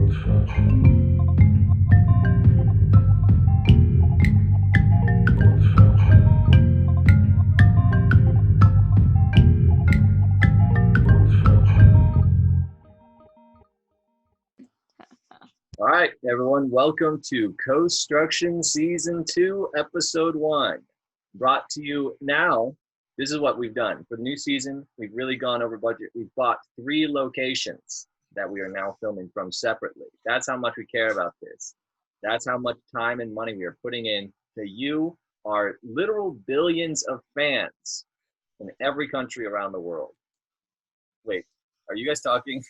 All right, everyone, welcome to Co.struction Season 2, Episode 1. Brought to you now, this is what we've done. For the new season, we've really gone over budget. We've bought 3 locations that we are now filming from separately. That's how much we care about this. That's how much time and money we are putting in to you, our literal billions of fans in every country around the world. Wait, are you guys talking?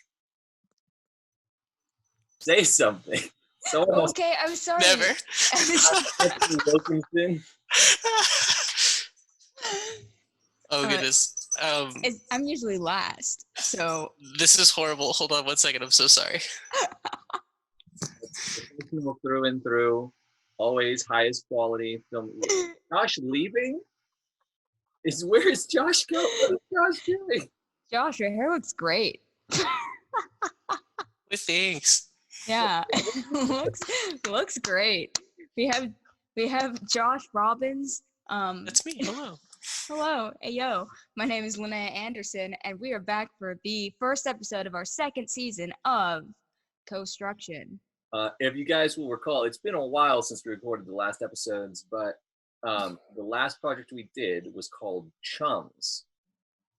Say something. Okay, I'm sorry. Never. Wilkinson. Oh goodness. I'm usually last, so This is horrible. Hold on 1 second. I'm so sorry. Professional through and through. Always highest quality film. Josh leaving? Where is Josh going? What is Josh doing? Josh, your hair looks great. With thanks. Yeah, looks great. We have Josh Robbins. That's me. Hello. Hello. Hey yo. My name is Linnea Anderson, and we are back for the first episode of our second season of Co.struction. If you guys will recall, it's been a while since we recorded the last episodes, but the last project we did was called Chums.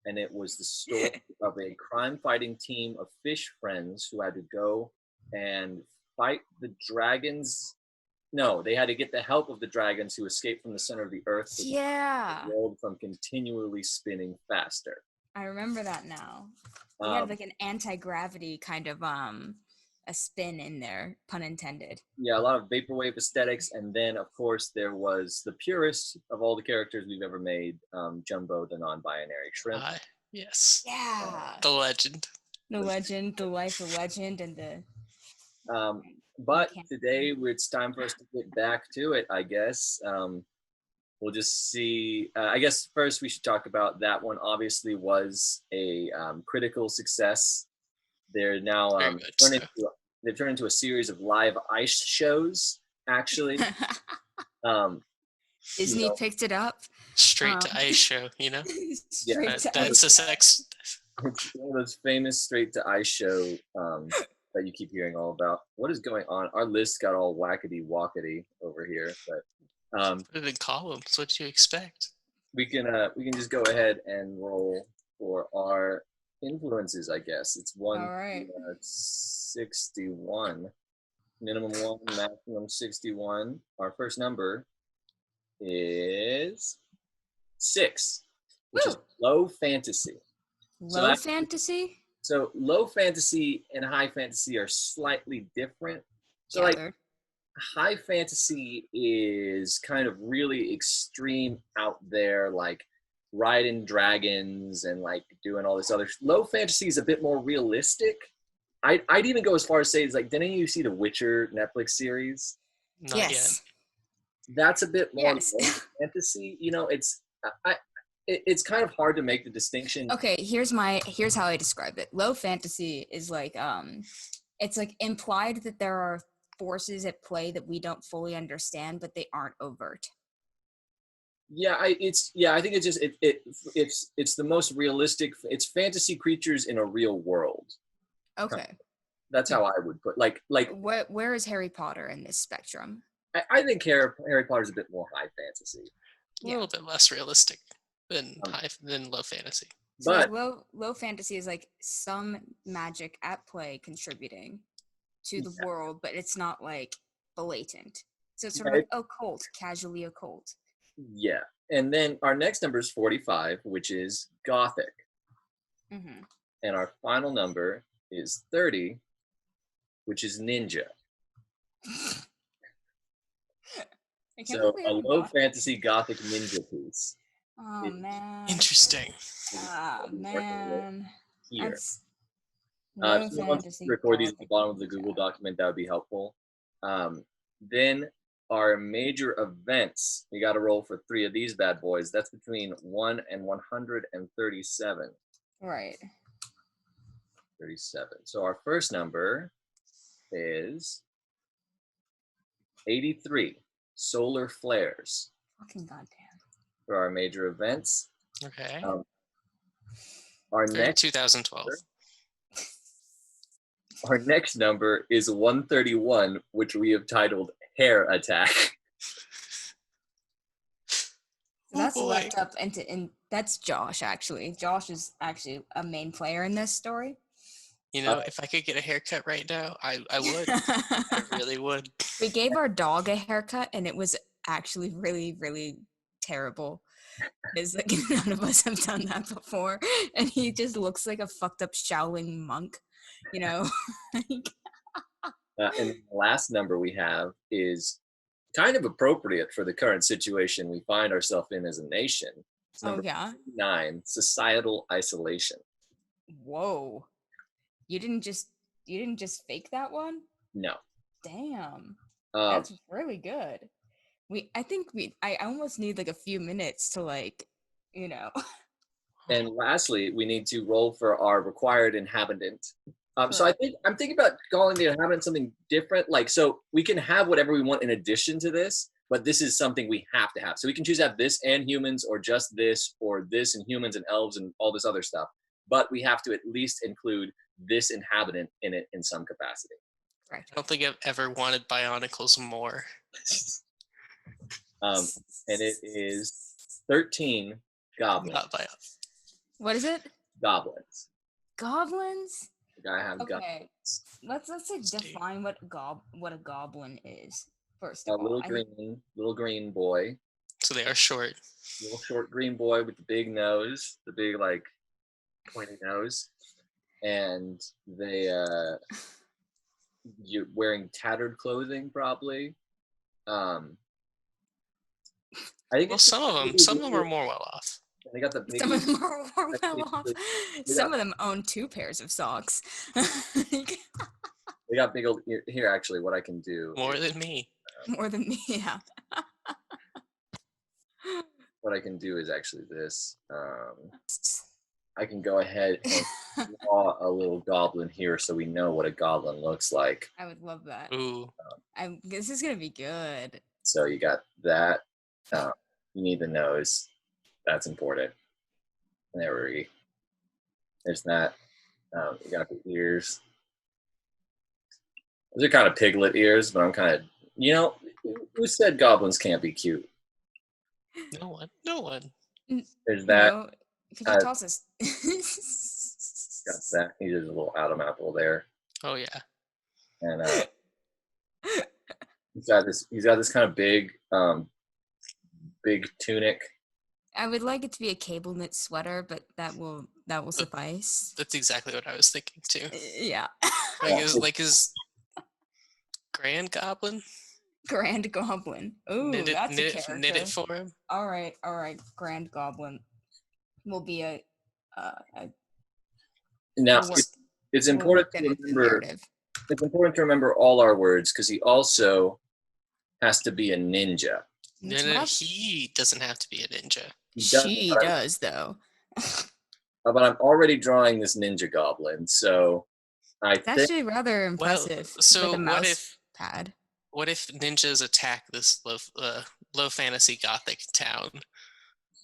And it was the story of a crime-fighting team of fish friends who had to go and fight the dragons. No, they had to get the help of the dragons who escaped from the center of the earth to Yeah. the world from continually spinning faster. I remember that now. We had like an anti-gravity kind of a spin in there, pun intended. Yeah, a lot of vaporwave aesthetics, and then of course there was the purest of all the characters we've ever made, Jumbo, the non-binary shrimp. Yes. Yeah. The legend. The legend, the life of legend, and the. But today it's time for us to get back to it, I guess. We'll just see. I guess first we should talk about that one. Obviously, was a critical success. They're now they've turned into a series of live ice shows. Actually, Disney picked it up. Straight to ice show, you know. That's a sex. It's one of those famous straight to ice show that you keep hearing all about. What is going on? Our list got all wackety wackety over here, but Put it in columns. What you expect? we can just go ahead and roll for our influences, I guess. It's 61. Minimum 1, maximum 61. Our first number is 6, which is low fantasy. Low fantasy? So low fantasy and high fantasy are slightly different. So like high fantasy is kind of really extreme out there, like riding dragons and like doing all this other. Low fantasy is a bit more realistic. I'd even go as far as say it's like, didn't you see the Witcher Netflix series? Not yet. That's a bit more low fantasy. You know, it's kind of hard to make the distinction. Okay, here's how I describe it. Low fantasy is like it's like implied that there are forces at play that we don't fully understand, but they aren't overt. Yeah, I think it's just it's the most realistic. It's fantasy creatures in a real world. Okay. That's how I would put like where is Harry Potter in this spectrum? I think Harry Potter's a bit more high fantasy. A little bit less realistic than low fantasy. So but low fantasy is like some magic at play contributing to the world, but it's not like blatant. So it's sort of like occult, casually occult. Yeah. And then our next number is 45, which is gothic. Mm-hmm. And our final number is 30, which is ninja. So a low fantasy gothic ninja piece. Oh man. Interesting. Ah man. Here. If you want to record these at the bottom of the Google document, that would be helpful. Then our major events, we got to roll for 3 of these bad boys. That's between 1 and 137. Right. 37. So our first number is 83 solar flares Fucking goddamn. for our major events. Okay. Our Very next 2012. number is 131, which we have titled Hair Attack. That's boy. left up and that's Josh actually. Josh is actually a main player in this story. You know, if I could get a haircut right now, I would. I really would. We gave our dog a haircut and it was actually really, really terrible. Because like, none of us have done that before. And he just looks like a fucked up Shaolin monk, you know? And the last number we have is kind of appropriate for the current situation we find ourselves in as a nation. It's number 9, societal isolation. Whoa. You didn't just fake that one? No. Damn. That's really good. I almost need like a few minutes to like, you know. And lastly, we need to roll for our required inhabitant. So I'm thinking about calling the inhabitant something different. Like, so we can have whatever we want in addition to this, but this is something we have to have. So we can choose to have this and humans, or just this, or this and humans and elves and all this other stuff. But we have to at least include this inhabitant in it in some capacity. Right. I don't think I've ever wanted Bionicles more. And it is 13 goblins. Not bio. What is it? Goblins. Goblins? I have Okay. goblins. Let's like define what a goblin is first A of all. little green boy. So they are short. Little short green boy with the big nose, the big like pointy nose, and they you're wearing tattered clothing probably. I think some of them are more well off. They got the some of them are more well off. Some of them own 2 pairs of socks. They got big old here. Actually, what I can do more than me. More than me, yeah. What I can do is actually this. I can go ahead and draw a little goblin here so we know what a goblin looks like. I would love that. Ooh. This is going to be good. So you got that. You need the nose. That's important. There's that. You got the ears. Those are kind of piglet ears, but I'm kind of, who said goblins can't be cute? No one. There's that. No, could you toss us? Got that. He does a little Adam apple there. Oh yeah. And he's got this kind of big tunic. I would like it to be a cable knit sweater, but that will suffice. That's exactly what I was thinking too. Yeah. Like his Grand Goblin. Grand Goblin. Ooh, that's a character. Knit it for him. All right. Grand Goblin will be a. Now it's important to remember. It's important to remember all our words because he also has to be a ninja. No, he doesn't have to be a ninja. She does though. But I'm already drawing this ninja goblin, so it's actually rather impressive. Well, so pad. What if ninjas attack this low fantasy gothic town,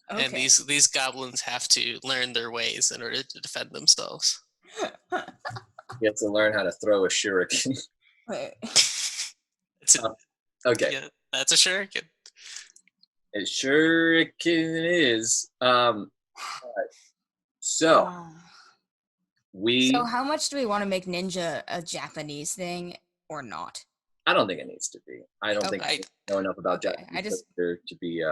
and these goblins have to learn their ways in order to defend themselves? You have to learn how to throw a shuriken. Wait. Okay. Yeah, that's a shuriken. A shuriken is. So how much do we want to make ninja a Japanese thing or not? I don't think it needs to be. I don't think I know enough about Japanese culture to be.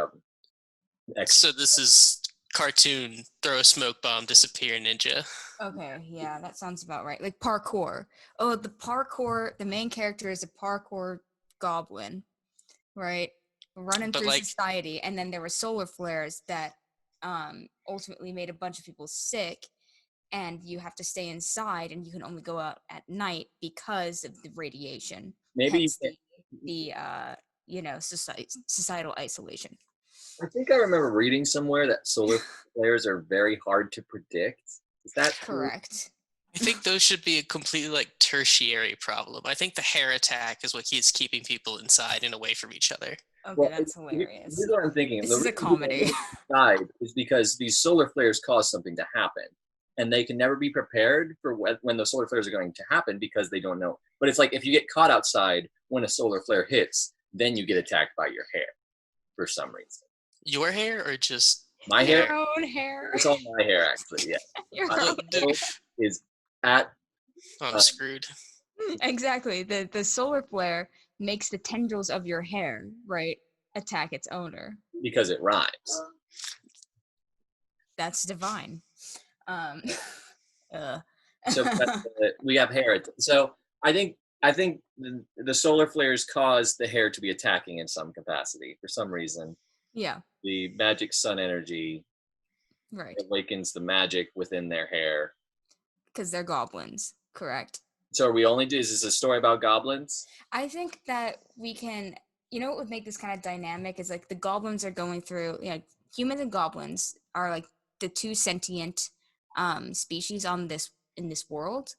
So this is cartoon, throw a smoke bomb, disappear ninja. Okay, yeah, that sounds about right. Like parkour. Oh, the main character is a parkour goblin, right? Running through society, and then there were solar flares that ultimately made a bunch of people sick, and you have to stay inside, and you can only go out at night because of the radiation. Maybe societal isolation. I think I remember reading somewhere that solar flares are very hard to predict. Is that correct? I think those should be a completely like tertiary problem. I think the hair attack is what keeps keeping people inside and away from each other. Okay, Well, that's hilarious. here's what I'm thinking. This The is a reason people comedy. live inside is because these solar flares cause something to happen, and they can never be prepared for when those solar flares are going to happen because they don't know. But it's like if you get caught outside when a solar flare hits, then you get attacked by your hair for some reason. Your hair or just My Your hair? own hair. It's all my hair, actually. Yeah. Your My own hair is at I'm screwed. Exactly. The solar flare makes the tendrils of your hair, right, attack its owner. because it rhymes. That's divine. So we have hair. So I think the solar flares cause the hair to be attacking in some capacity for some reason. Yeah, The magic sun energy right. awakens the magic within their hair. Because they're goblins, correct? So are we only is this a story about goblins? I think that we can, what would make this kind of dynamic is like the goblins are going through, humans and goblins are like the two sentient species in this world.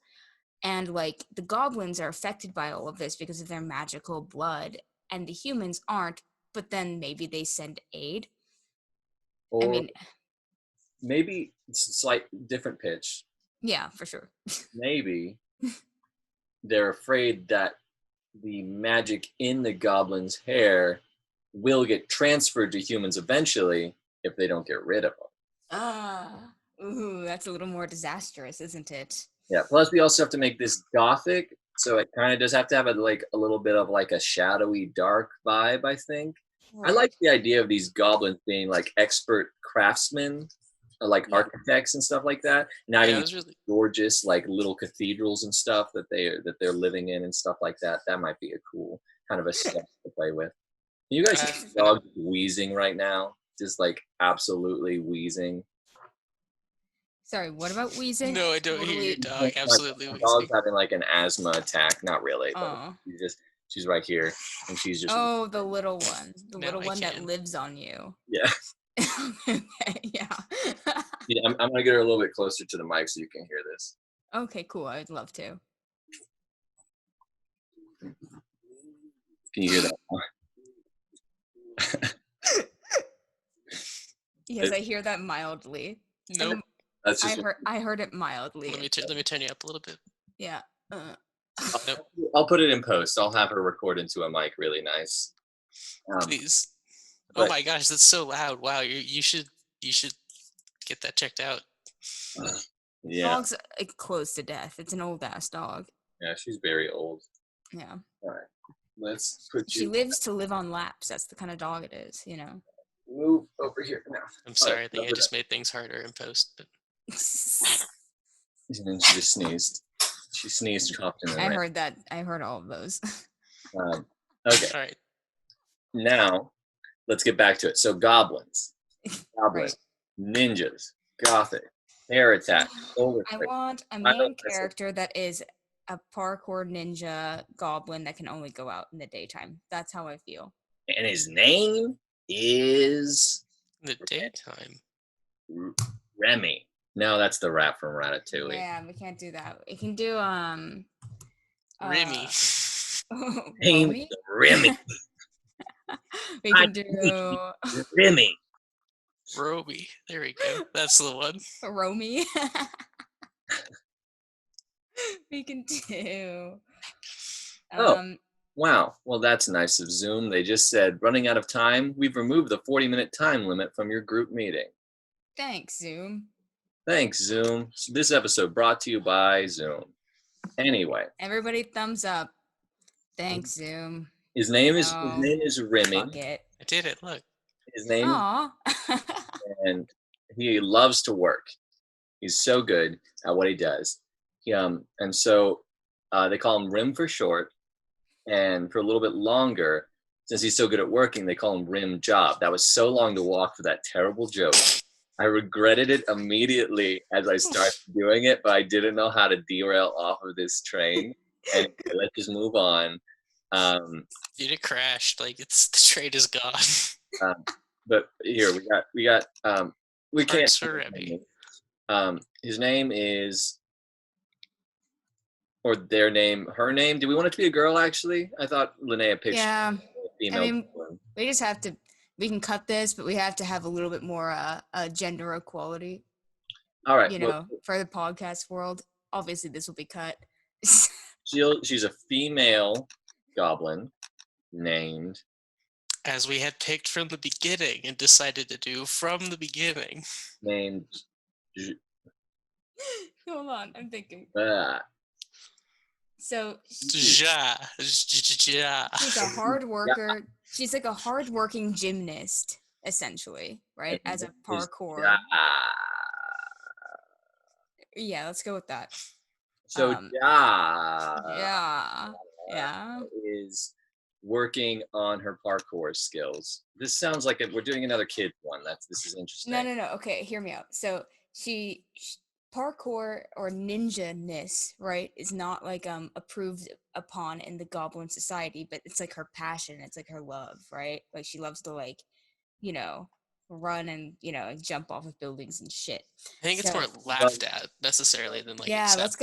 And like the goblins are affected by all of this because of their magical blood, and the humans aren't, but then maybe they send aid. Or I mean, maybe it's a slight different pitch. yeah, for sure. Maybe they're afraid that the magic in the goblin's hair will get transferred to humans eventually if they don't get rid of them. Ooh, that's a little more disastrous, isn't it? Yeah. Plus, we also have to make this gothic, so it kind of does have to have a little bit of like a shadowy, dark vibe. I think. Right. I like the idea of these goblins being like expert craftsmen, like architects and stuff like that. Now, really gorgeous like little cathedrals and stuff that they're living in and stuff like that. That might be a cool kind of a set to play with. Can you guys see the dog wheezing right now? Just like absolutely wheezing. Sorry, what about wheezing? No, I don't hear your dog. Absolutely like, wheezing. Dog's having like an asthma attack. Not really, but she's right here, and she's just. Oh, the little one, little one that lives on you. Yeah. Yeah. Yeah, I'm gonna get her a little bit closer to the mic so you can hear this. Okay, cool. I'd love to. Can you hear that? Yes, I hear that mildly. Nope. That's just I heard it mildly. Let me turn you up a little bit. Yeah. Nope. I'll put it in post. I'll have her record into a mic really nice. Please. Oh my gosh, that's so loud. Wow, you should get that checked out. Yeah. Dog's close to death. It's an old ass dog. Yeah, she's very old. Yeah. All right. Let's put you. She lives to live on laps. That's the kind of dog it is, Move over here now. I'm sorry, I think I just made things harder in post. But... And then she just sneezed. She sneezed, coughed, and I heard that. I heard all of those. Okay. All right. Now, let's get back to it. So, goblins, ninjas, gothic, hair attack, solar I want a main character that is a parkour ninja goblin that can only go out in the daytime. That's how I feel. And his name is the daytime. Remy. No, that's the rap from Ratatouille. Yeah, we can't do that. We can do Remy. Remy. Remy. We can do Remy. Roby. There we go. That's the one. Romy. We can do. Wow. Well, that's nice of Zoom. They just said, running out of time. We've removed the 40-minute time limit from your group meeting. Thanks, Zoom. Thanks, Zoom. So this episode brought to you by Zoom. Anyway. Everybody thumbs up. Thanks, Zoom. His name is Remy. Fuck it. I did it. Look. His name. Aww. And he loves to work. He's so good at what he does. And so they call him Rim for short. And for a little bit longer, since he's so good at working, they call him Rim Job. That was so long to walk for that terrible joke. I regretted it immediately as I started doing it, but I didn't know how to derail off of this train. And let's just move on. Dude, it crashed. Like the train is gone. But here we can't. For Remy. His name is or their name, her name. Do we want it to be a girl? Actually, I thought Linnea picked Yeah, a female. I mean, we just have to. We can cut this, but we have to have a little bit more gender equality. All right. You know, for the podcast world. Obviously, this will be cut. She's a female goblin named, as we had picked from the beginning and decided to do from the beginning. Named. Hold on, I'm thinking. So she's a hard worker. She's like a hard-working gymnast, essentially, right? As a parkour. Yeah, let's go with that. So yeah, is working on her parkour skills. This sounds like we're doing another kid one. This is interesting. No. Okay, hear me out. So she parkour or ninja-ness, right, is not like approved upon in the Goblin society, but it's like her passion. It's like her love, right? Like she loves to like, you know, run and jump off of buildings and shit. I think it's more laughed at necessarily than like accepted. Let's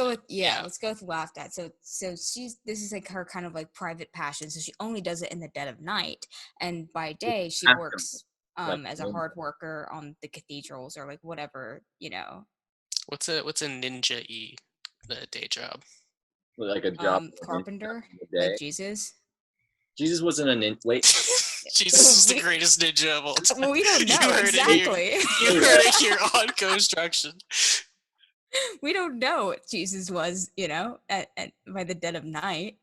go with laughed at. So this is like her kind of like private passion. So she only does it in the dead of night, and by day she works as a hard worker on the cathedrals or like whatever. What's a ninja the day job? Like a job carpenter, like Jesus. Jesus wasn't a ninja. Wait. Jesus is the greatest ninja of all time. Well, we don't know exactly. You heard it here on Co.struction. We don't know what Jesus was, at by the dead of night,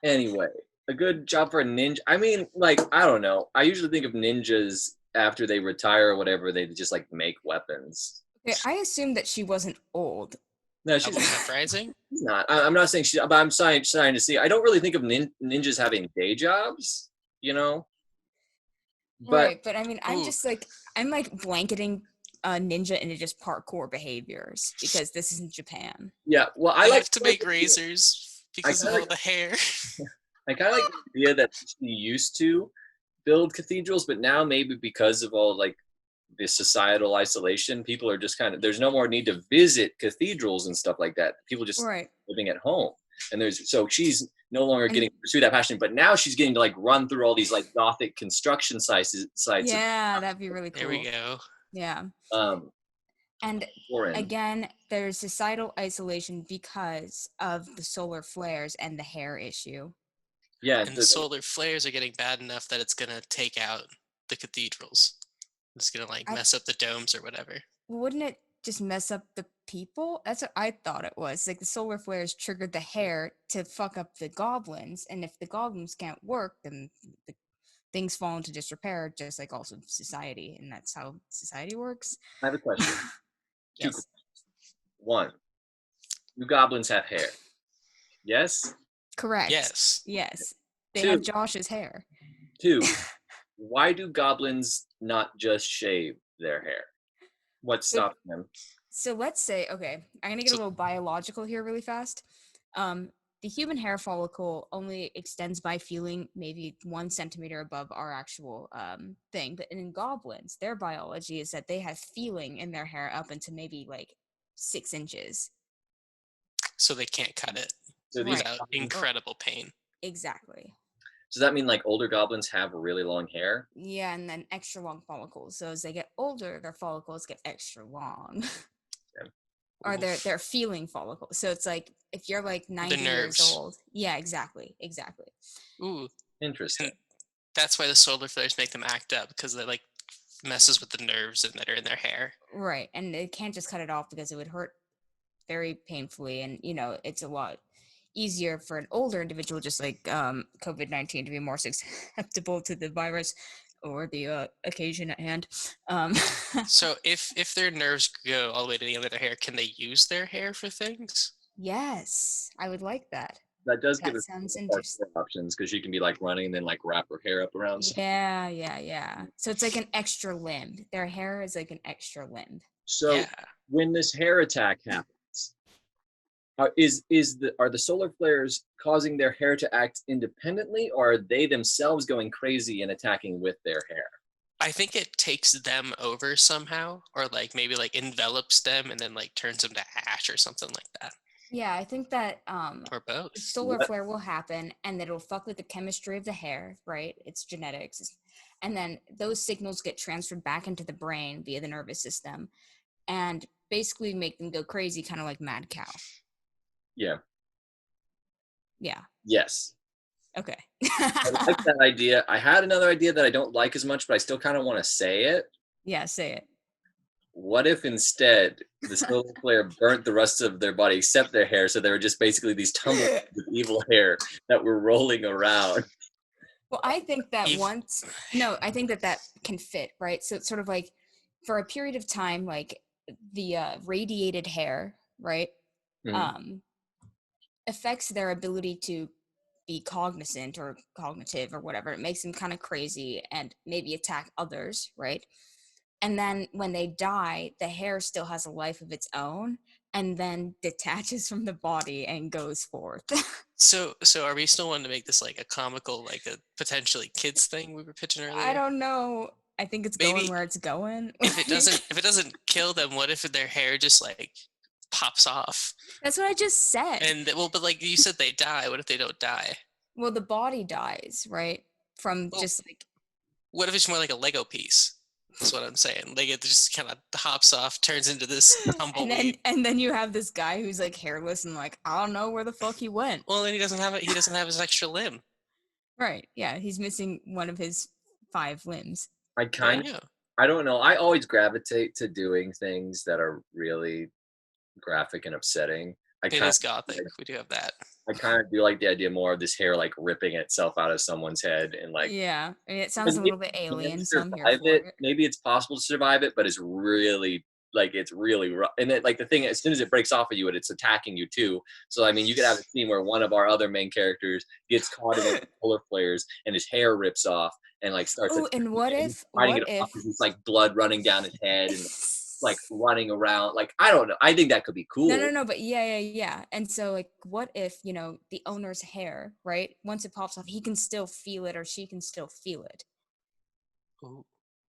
Anyway, a good job for a ninja. I mean, like, I don't know. I usually think of ninjas after they retire or whatever, they just like make weapons. Okay, I assume that she wasn't old. No, she's not surprising. She's not. I'm not saying she. But I'm trying to see. I don't really think of ninjas having day jobs. But, right, but I mean, I'm blanketing ninja into just parkour behaviors because this is in Japan. Yeah, well, I like to make razors because of all the hair. I kind of like the idea that she used to build cathedrals, but now maybe because of all like the societal isolation, people are just there's no more need to visit cathedrals and stuff like that. People just living at home, and so she's no longer getting to pursue that passion, but now she's getting to like run through all these like Gothic construction sites. Yeah, that'd be really cool. There we go. Yeah. And again, there's societal isolation because of the solar flares and the hair issue. Yeah, and the solar flares are getting bad enough that it's gonna take out the cathedrals. It's gonna mess up the domes or whatever. Wouldn't it just mess up the people? That's what I thought it was. Like the solar flares triggered the hair to fuck up the goblins, and if the goblins can't work, then things fall into disrepair, just like also society, and that's how society works. I have a question. Yes. 2 questions. 1, do goblins have hair? Yes? Correct. Yes. They have Josh's hair. 2, why do goblins not just shave their hair? What stops them? So let's say, okay, I'm going to get a little biological here really fast. The human hair follicle only extends by feeling maybe 1 centimeter above our actual thing. But in goblins, their biology is that they have feeling in their hair up into maybe like 6 inches. So they can't cut it without incredible pain. Exactly. Does that mean like older goblins have really long hair? Yeah, and then extra long follicles. So as they get older, their follicles get extra long. Okay. Or their feeling follicles. So it's like if you're like 90 years old. Yeah, exactly. Ooh, interesting. And that's why the solar flares make them act up, because it like messes with the nerves that are in their hair. Right, and they can't just cut it off because it would hurt very painfully, and it's a lot easier for an older individual, just like COVID-19, to be more susceptible to the virus or the occasion at hand. So if their nerves go all the way to the end of their hair, can they use their hair for things? Yes, I would like that. That does give us sounds interesting options, because she can be like running and then like wrap her hair up around. Yeah. So it's like an extra limb. Their hair is like an extra limb. So when this hair attack happens, are the solar flares causing their hair to act independently, or are they themselves going crazy and attacking with their hair? I think it takes them over somehow, or like maybe like envelops them and then like turns them to ash or something like that. Yeah, I think that Or both. the solar flare will happen, and it'll fuck with the chemistry of the hair, right? It's genetics, and then those signals get transferred back into the brain via the nervous system, and basically make them go crazy, kind of like mad cow. Yeah. Yeah. Yes. Okay. I like that idea. I had another idea that I don't like as much, but I still kind of want to say it. Yeah, say it. What if instead the solar flare burnt the rest of their body except their hair, so they were just basically these tumblers of evil hair that were rolling around? Well, I think that I think that can fit, right? So it's sort of like for a period of time, like the radiated hair, right, affects their ability to be cognizant or cognitive or whatever. It makes them kind of crazy and maybe attack others, right? And then when they die, the hair still has a life of its own and then detaches from the body and goes forth. So are we still wanting to make this like a comical, like a potentially kids thing we were pitching earlier? I don't know. I think it's going where it's going. If it doesn't kill them, what if their hair just like pops off? That's what I just said. And but like you said, they die. What if they don't die? Well, the body dies, right? From just like. What if it's more like a Lego piece? That's what I'm saying. Like it just kind of hops off, turns into this tumbleweed. And then you have this guy who's like hairless and like, I don't know where the fuck he went. Well, then he doesn't have his extra limb. Right. Yeah, he's missing one of his 5 limbs. I don't know. I always gravitate to doing things that are really graphic and upsetting. It is gothic. We do have that. I kind of do like the idea more of this hair like ripping itself out of someone's head and like. Yeah, I mean, it sounds a little bit alien. So I'm here for it. Maybe it's possible to survive it, but it's really rough. And then like the thing, as soon as it breaks off of you, it's attacking you too. So I mean, you could have a scene where one of our other main characters gets caught in the solar flares and his hair rips off and like starts. Oh, and what if it's like blood running down his head and like running around? Like I don't know. I think that could be cool. No, but yeah. And so like, what if the owner's hair, right? Once it pops off, he can still feel it, or she can still feel it. Ooh.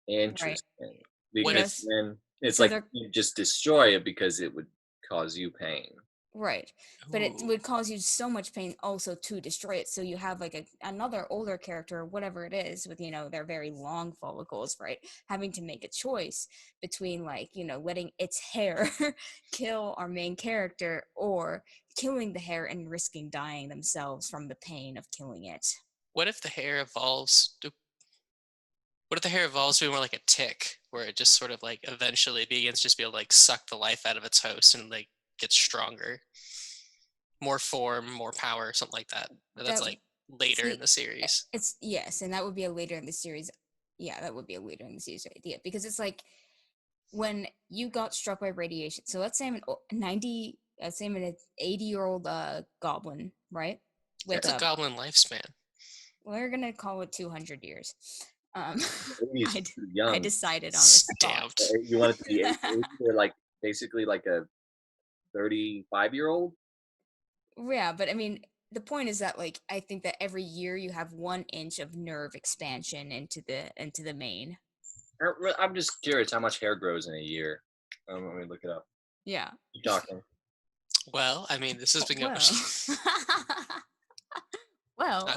Interesting. Right. Because then it's so like you just destroy it because it would cause you pain. Right. But it would cause you so much pain also to destroy it. So you have like another older character, whatever it is, with, their very long follicles, right? Having to make a choice between like, letting its hair kill our main character or killing the hair and risking dying themselves from the pain of killing it. What if the hair evolves to be more like a tick, where it just sort of like eventually begins just be able to like suck the life out of its host and like gets stronger, more form, more power, something like that. That's like later in the series. And that would be a later in the series. Yeah, that would be a later in the series idea, because it's like when you got struck by radiation. So let's say I'm an 80-year-old goblin, right? With a goblin lifespan. We're gonna call it 200 years. I decided on this. Stamped. You want it to be 80? They're like basically like a 35-year-old. Yeah, but I mean, the point is that like I think that every year you have 1 inch of nerve expansion into the main. I'm just curious how much hair grows in a year. Let me look it up. Yeah. Keep talking. Well, I mean, this has been going. Well.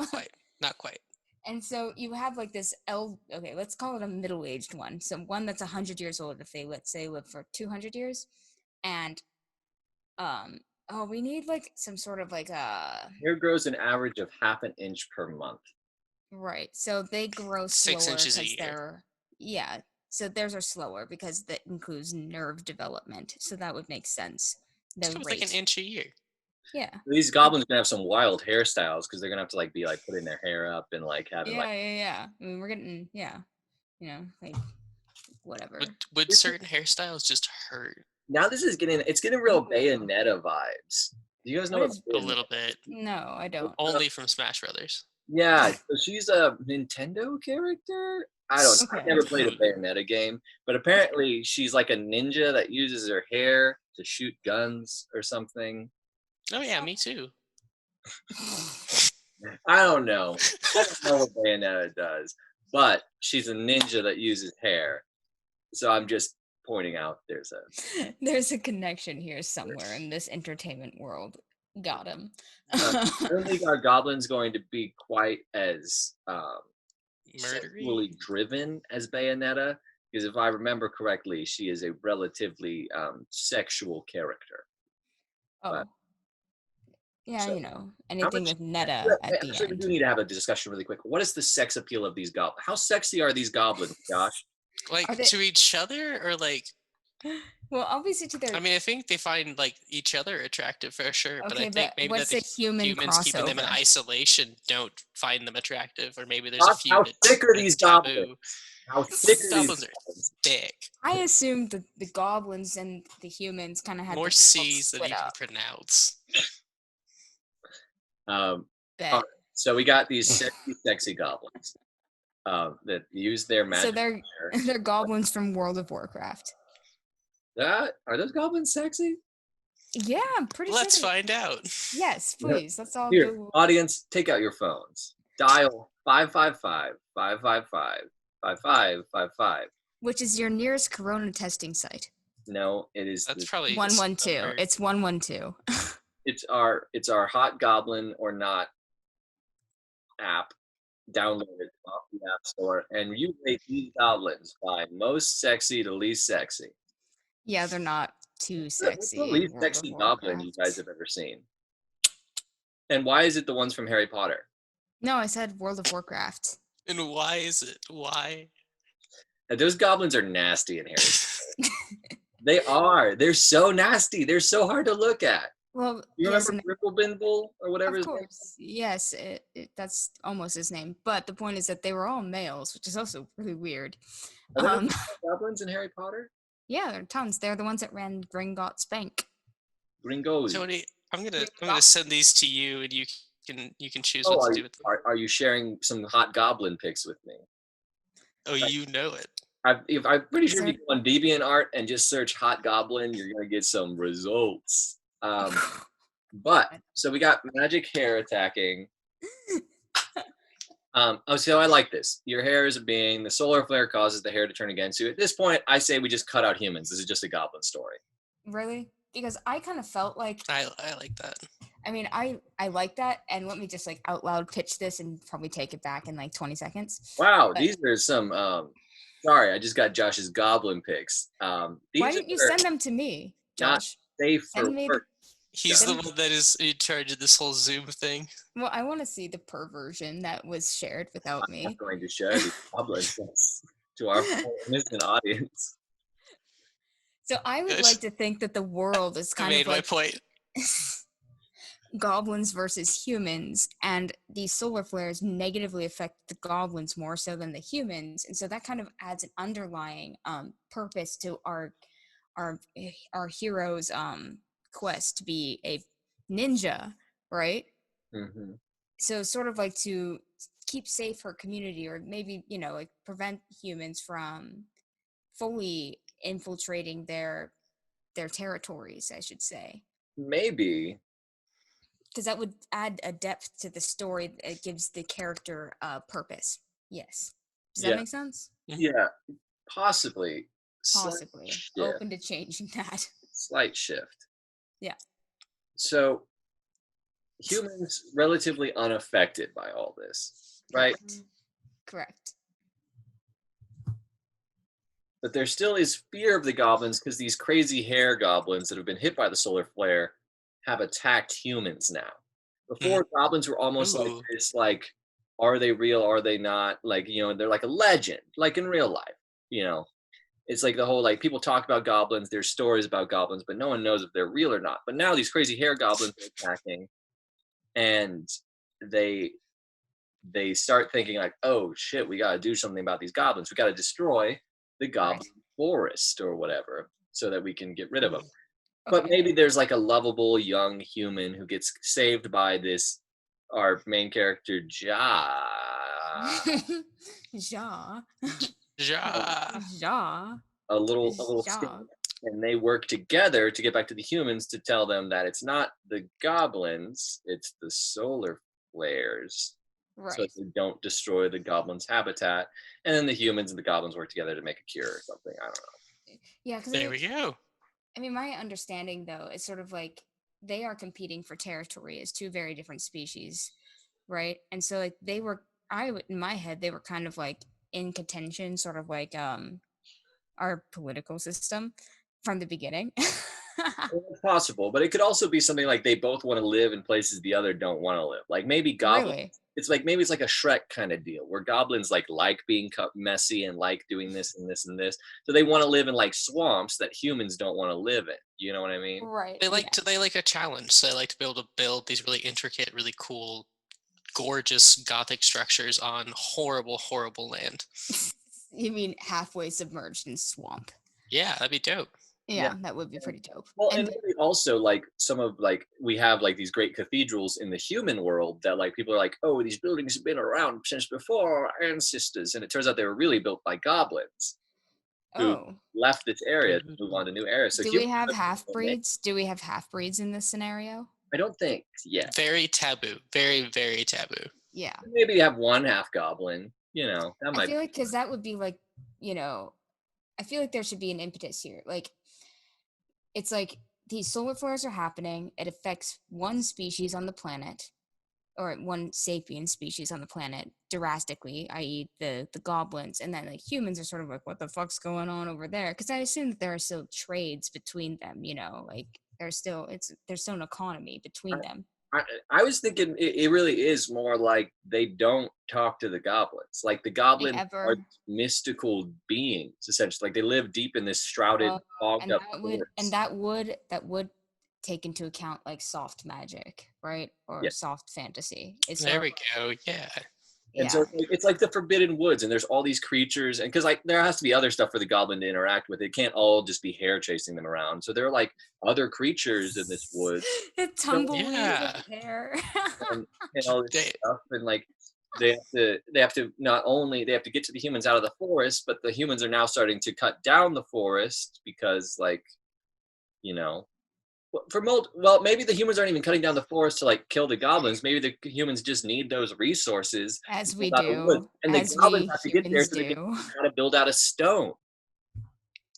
Not quite. And so you have like this okay, let's call it a middle-aged one. So one that's 100 years old, if they, let's say, live for 200 years. And, we need like some sort of like hair grows an average of half an inch per month. Right. So they grow slower. 6 inches a year. Yeah. So theirs are slower because that includes nerve development. So that would make sense. It's like an inch a year. Yeah. These goblins are gonna have some wild hairstyles because they're gonna have to like be like putting their hair up and like having yeah. I mean, we're getting like whatever. Would certain hairstyles just hurt? Now it's getting real Bayonetta vibes. Do you guys know a little bit? No, I don't. Only from Smash Brothers. Yeah, so she's a Nintendo character. I don't know. I've never played a Bayonetta game, but apparently she's like a ninja that uses her hair to shoot guns or something. Oh yeah, me too. I don't know what Bayonetta does, but she's a ninja that uses hair. So I'm just pointing out there's a connection here somewhere in this entertainment world. Got him. I don't think our goblin's going to be quite as Murdery. sexually driven as Bayonetta, because if I remember correctly, she is a relatively sexual character. Oh. But- Yeah, So, you know, anything much- with Netta Yeah, at the actually, we end. do need to have a discussion really quick. What is the sex appeal of these goblins? How sexy are these goblins, Josh? Like Are they- to each other, or like? Well, obviously to their I mean, I think they find like each other attractive for sure, but I Okay, think but maybe what's that the the human humans keeping them in crossover? isolation don't find them attractive, or maybe there's a Josh, few. how that thick are are these taboo. goblins? How thick are these Goblins are goblins? thick. I assumed that the goblins and the humans kind of had More the C's than split you can up. pronounce. Bet. All right, so we got these sexy goblins that use their magic. So they're goblins from World of Warcraft. Are those goblins sexy? Yeah, I'm pretty Let's sure. find out. Yes, please. Let's all Here, go. audience, take out your phones. Dial 555-555-5555. Which is your nearest corona testing site? No, it is. That's probably 112. It's 112. It's our Hot Goblin or Not app. Download it off the App Store, and you rate these goblins by most sexy to least sexy. Yeah, they're not too What's sexy. the in least World of sexy goblin you Warcraft. guys have ever seen? And why is it the ones from Harry Potter? No, I said World of Warcraft. And why is it? Why? Those goblins are nasty in Harry Potter. They are. They're so nasty. They're so hard to look at. Well, You yes, remember Ripplebimble or whatever? of his name is? course. Yes, that's almost his name. But the point is that they were all males, which is also really weird. Are there Um, goblins in Harry Potter? yeah, there are tons. They're the ones that ran Gringotts Bank. Gringos. Tony, I'm gonna send these to you, and you can choose Oh, what to do with them. are you sharing some hot goblin pics with me? Oh, you know it. I'm pretty sure Sir? if you go on DeviantArt and just search hot goblin, you're gonna get some results. But so we got magic hair attacking. So I like this. Your hair is a being. The solar flare causes the hair to turn against you. At this point, I say we just cut out humans. This is just a goblin story. Really? Because I kind of felt like I like that. I mean I like that, and let me just like out loud pitch this and probably take it back in like 20 seconds. Wow, But- these are some. Sorry, I just got Josh's goblin pics. These Why didn't you are send them to me, not Josh? safe for Send me work. He's the Then- one that is in charge of this whole Zoom thing. Well, I want to see the perversion that was shared without I'm me. not going to share these goblins to our innocent audience. So I would Good. like to think that the world is I kind made of my like point. goblins versus humans, and these solar flares negatively affect the goblins more so than the humans, and so that kind of adds an underlying purpose to our hero's quest to be a ninja, right? Mm-hmm. So sort of like to keep safe her community, or maybe like prevent humans from fully infiltrating their territories, I should say. Maybe. Because that would add a depth to the story. It gives the character purpose. Yes. Does that Yeah. make sense? Yeah, possibly. Possibly. Shift. Open to changing that. Slight shift. Yeah. So humans relatively unaffected by all this, right? Correct. But there still is fear of the goblins because these crazy hair goblins that have been hit by the solar flare have attacked humans now. Before, goblins were almost like Ooh. this, like, are they real? Are they not? Like, they're like a legend, like in real life, It's like the whole, like, people talk about goblins, there's stories about goblins, but no one knows if they're real or not. But now these crazy hair goblins are attacking, and they start thinking like, oh shit, we got to do something about these goblins. We got to destroy the goblin forest or whatever so that we can get rid of them. But maybe there's like a lovable young human who gets saved by our main character, Ja. Ja. Ja. Ja. A little Ja. skin. And they work together to get back to the humans to tell them that it's not the goblins, it's the solar flares so that Right. they don't destroy the goblins' habitat. And then the humans and the goblins work together to make a cure or something. I don't know. Yeah, because There we go. I mean, my understanding though is sort of like they are competing for territory as two very different species, right? And so like in my head they were kind of like in contention, sort of like our political system from the beginning. Well, it's possible, but it could also be something like they both want to live in places the other don't want to live. Like maybe goblins. Really? It's like maybe it's like a Shrek kind of deal where goblins like being messy and like doing this and this and this. So they want to live in like swamps that humans don't want to live in. You know what I mean? Right. They like a challenge. So they like to be able to build these really intricate, really cool, gorgeous Gothic structures on horrible, horrible land. You mean halfway submerged in swamp? Yeah, that'd be dope. Yeah, that would be pretty dope. Well, And and maybe also like some of like we have like these great cathedrals in the human world that like people are like, oh, these buildings have been around since before our ancestors, and it turns out they were really built by goblins who oh, left this area to move on to new areas. So do we humans have are- half breeds? Do we have half breeds in this scenario? I don't think yet. Very taboo. Very, very taboo. Yeah. Maybe have one half goblin. You know, that I might. feel like because that would be like, I feel like there should be an impetus here. Like, it's like these solar flares are happening. It affects one species on the planet, or one sapient species on the planet drastically, i.e., the goblins, and then like humans are sort of like, what the fuck's going on over there? Because I assume that there are still trades between them. Like there's still an economy between them. I was thinking it really is more like they don't talk to the goblins. Like the They goblins are ever mystical beings, essentially. Like they live deep in this shrouded, fogged and up that would take into account like soft magic, right? Or Yeah. soft fantasy. It's There sort we of go. Yeah. And so it's like the forbidden woods, and there's all these creatures, and because like there has to be other stuff for the goblin to interact with. It can't all just be hair chasing them around. So there are like other creatures in this woods, it tumbleweeds Yeah. of hair. and all this They- stuff, and like they have to not only they have to get to the humans out of the forest, but the humans are now starting to cut down the forest because like you know well, maybe the humans aren't even cutting down the forest to like kill the goblins. Maybe the humans just need those resources to As we build out the woods. do, And the as goblins we have to get there humans so they can do. how to build out a stone.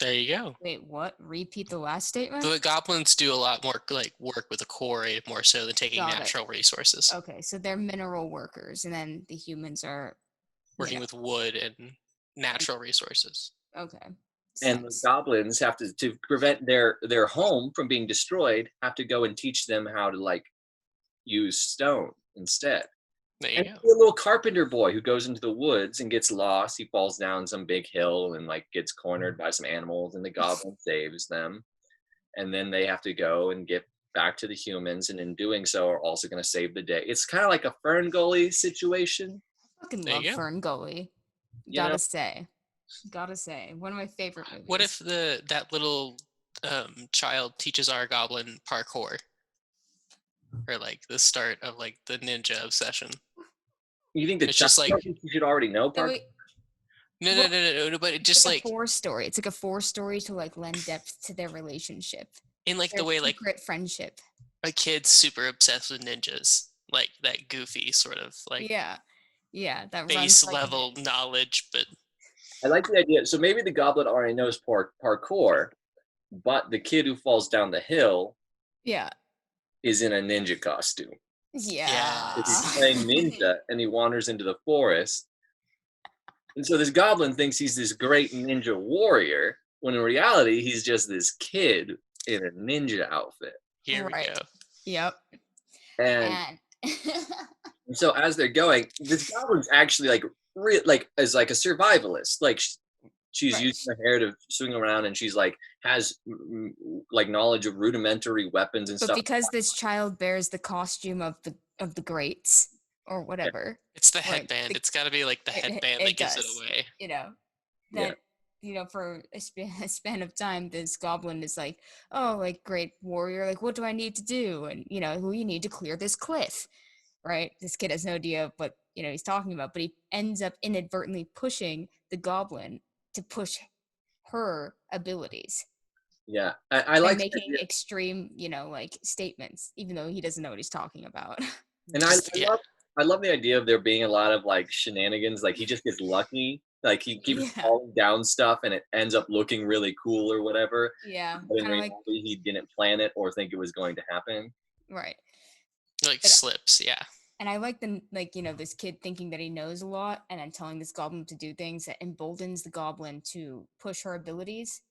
There you go. Wait, what? Repeat the last statement? The goblins do a lot more like work with a quarry more so than taking Got it. natural resources. Okay, so they're mineral workers, and then the humans are Working with wood and natural resources. okay. And the Sense. goblins have to prevent their home from being destroyed, have to go and teach them how to like use stone instead. There you And go. a little carpenter boy who goes into the woods and gets lost. He falls down some big hill and like gets cornered by some animals, and the goblin saves them. And then they have to go and get back to the humans, and in doing so are also going to save the day. It's kind of like a Fern Gully situation. Fucking There love you go. Fern Gully. You know? Gotta say, one of my favorite movies. What if that little child teaches our goblin parkour? Or like the start of like the ninja obsession. You think that It's just like- you should already know So parkour? No, but it it's just like like a force story. It's like a force story to like lend depth to their relationship. in like Their the way like secret friendship. a kid's super obsessed with ninjas. Like that goofy sort of like Yeah, that base runs like level knowledge, but I like the idea. So maybe the goblin already knows parkour, but the kid who falls down the hill Yeah, is in a ninja costume. yeah. He's playing ninja and he wanders into the forest. And so this goblin thinks he's this great ninja warrior, when in reality he's just this kid in a ninja outfit. here Right. we go. Yep. And And so as they're going, this goblin's actually like as like a survivalist. Like she's Right. using her hair to swing around, and she's like has like knowledge of rudimentary weapons and but stuff. because this child bears the costume of the greats or whatever, It's the Right, headband. the- It's got to be like the it- headband it that gives does. it away. Yeah. that for a span of time, this goblin is like, oh, like great warrior, like what do I need to do? And well, you need to clear this cliff, right? This kid has no idea what he's talking about, but he ends up inadvertently pushing the goblin to push her abilities Yeah, I and like making extreme like statements, even though he doesn't know what he's talking about. and I Yeah. love I love the idea of there being a lot of like shenanigans. Like he just gets lucky. Like he keeps Yeah. falling down stuff and it ends up looking really cool or whatever. Yeah. But in Kind of like, reality, he didn't plan it or think it was going to happen. right. Like But slips, yeah. And I like the like, this kid thinking that he knows a lot and then telling this goblin to do things that emboldens the goblin to push her abilities,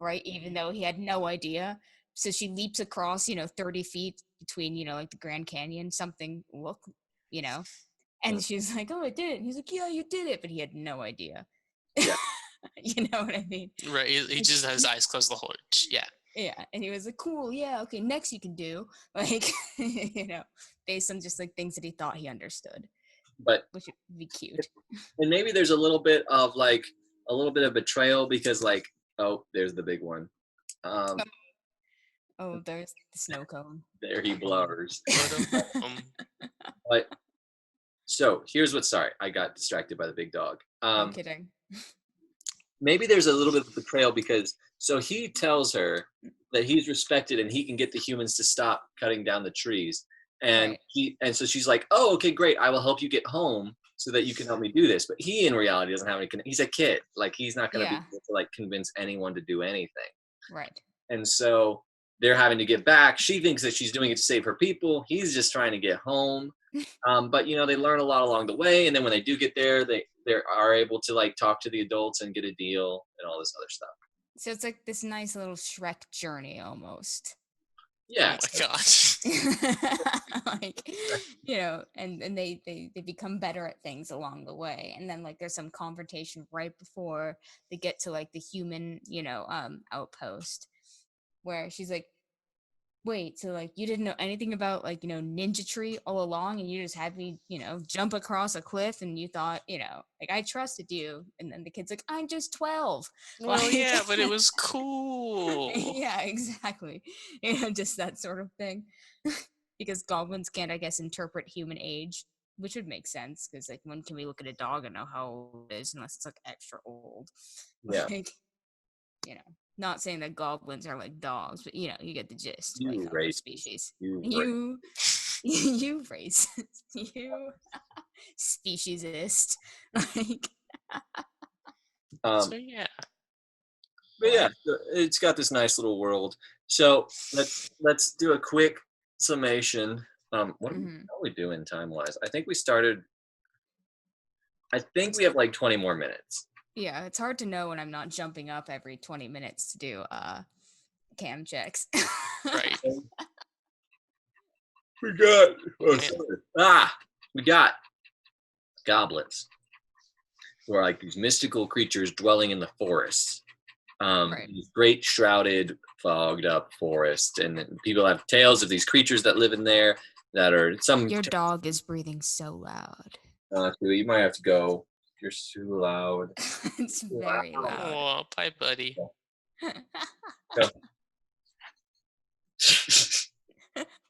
right? Even though he had no idea. So she leaps across, 30 feet between, like the Grand Canyon, something look, Mm. and she's like, "Oh, I did it." And he's like, "Yeah, you did it," but he had no idea. Yeah. You know what I mean? Right. He just has his eyes closed the whole. Yeah. Yeah, and he was like, "Cool, yeah, okay, next you can do," like, based on just like things that he thought he understood, But which would be cute. and maybe there's a little bit of like a little bit of betrayal because like, oh, there's the big one. Um, Oh, there's the snow cone. there he blurs. Um, But so here's what's sorry, I got distracted by the big dog. I'm kidding. Maybe there's a little bit of betrayal because so he tells her that he's respected and he can get the humans to stop cutting down the trees. And Right. so she's like, "Oh, okay, great. I will help you get home so that you can help me do this." But he in reality doesn't have any he's a kid. Like he's not going to be Yeah. able to like convince anyone to do anything. Right. And so they're having to get back. She thinks that she's doing it to save her people. He's just trying to get home. But they learn a lot along the way, and then when they do get there, they are able to like talk to the adults and get a deal and all this other stuff. So it's like this nice little Shrek journey almost. oh Yeah. my gosh. Like, and they become better at things along the way. And then like there's some confrontation right before they get to like the human, outpost where she's like, "Wait, so like you didn't know anything about like, ninja tree all along and you just had me, jump across a cliff and you thought, like I trusted you." And then the kid's like, "I'm just 12." Well, Like, yeah, but it was cool. yeah, exactly. Just that sort of thing. Because goblins can't, I guess, interpret human age, which would make sense because like when can we look at a dog and know how old it is unless it's like extra old? Yeah. Like, not saying that goblins are like dogs, but you get the gist. Like You how they're racist. species. You You, you racist. You speciesist. Like, um, So yeah. but yeah, it's got this nice little world. So let's do a quick summation. What are mhm. we doing time wise? I think we started. I think we have like 20 more minutes. Yeah, it's hard to know when I'm not jumping up every 20 minutes to do cam checks. Right. We got Man. we got goblins, who are like these mystical creatures dwelling in the forests. Right. These great shrouded, fogged up forest, and people have tales of these creatures that live in there that are some. Your dog is breathing so loud. You might have to go. You're too loud. It's very loud. Oh, bye, buddy. Go.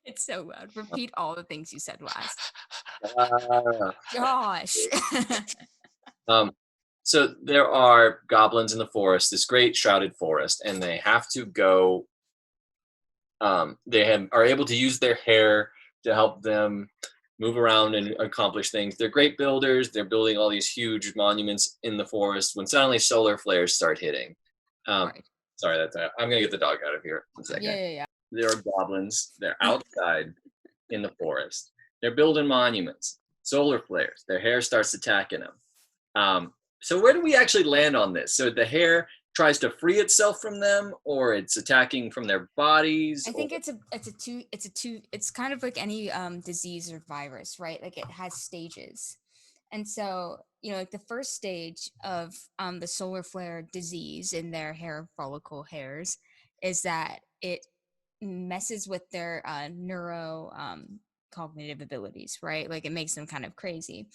It's so loud. Repeat all the things you said last. Ah. Gosh. So there are goblins in the forest, this great shrouded forest, and they have to go. Are able to use their hair to help them move around and accomplish things. They're great builders. They're building all these huge monuments in the forest when suddenly solar flares start hitting. Right. Sorry, I'm gonna get the dog out of here in a second. Yeah. There are goblins. They're outside in the forest. They're building monuments. Solar flares. Their hair starts attacking them. So where do we actually land on this? So the hair tries to free itself from them, or it's attacking from their bodies? I think it's kind of like any disease or virus, right? Like it has stages. And so, like the first stage of the solar flare disease in their hair follicle hairs is that it messes with their neuro cognitive abilities, right? Like it makes them kind of crazy.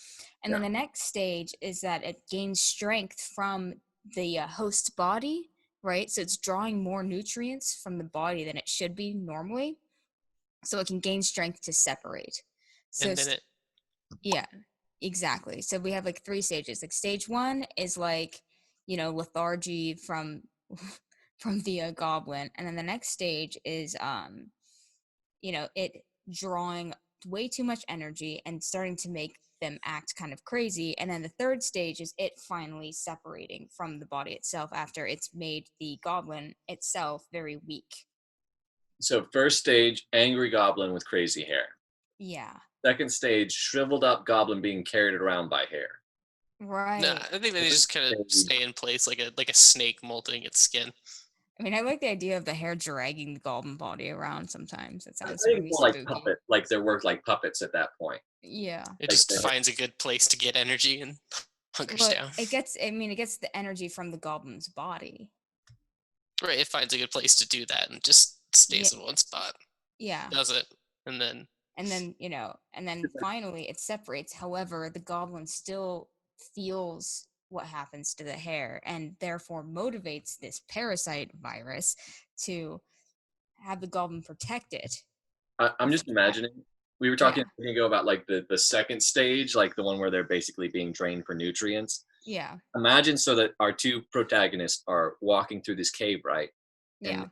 And then the next stage is that it gains strength from the host body, right? So it's drawing more nutrients from the body than it should be normally. So it can gain strength to separate. So And then it. yeah, exactly. So we have like 3 stages. Like stage 1 is like, lethargy from from the goblin, and then the next stage is it drawing way too much energy and starting to make them act kind of crazy. And then the third stage is it finally separating from the body itself after it's made the goblin itself very weak. So first stage, angry goblin with crazy hair. Yeah. Second stage, shriveled up goblin being carried around by hair. Right. No, I think they just kind of stay in place like a snake molting its skin. I mean, I like the idea of the hair dragging the goblin body around sometimes. It sounds I think really more like spooky. puppet, like they work like puppets at that point. Yeah. It Like just finds a good place to get energy and hunkers Well, down. it gets the energy from the goblin's body. Right, it finds a good place to do that and just stays in one spot. Yeah. Does it, and then finally it separates. However, the goblin still feels what happens to the hair and therefore motivates this parasite virus to have the goblin protect it. I'm just imagining. We were talking a second ago about like the second stage, like the one where they're basically being drained for nutrients. Yeah. Imagine so that our two protagonists are walking through this cave, right? Yeah. And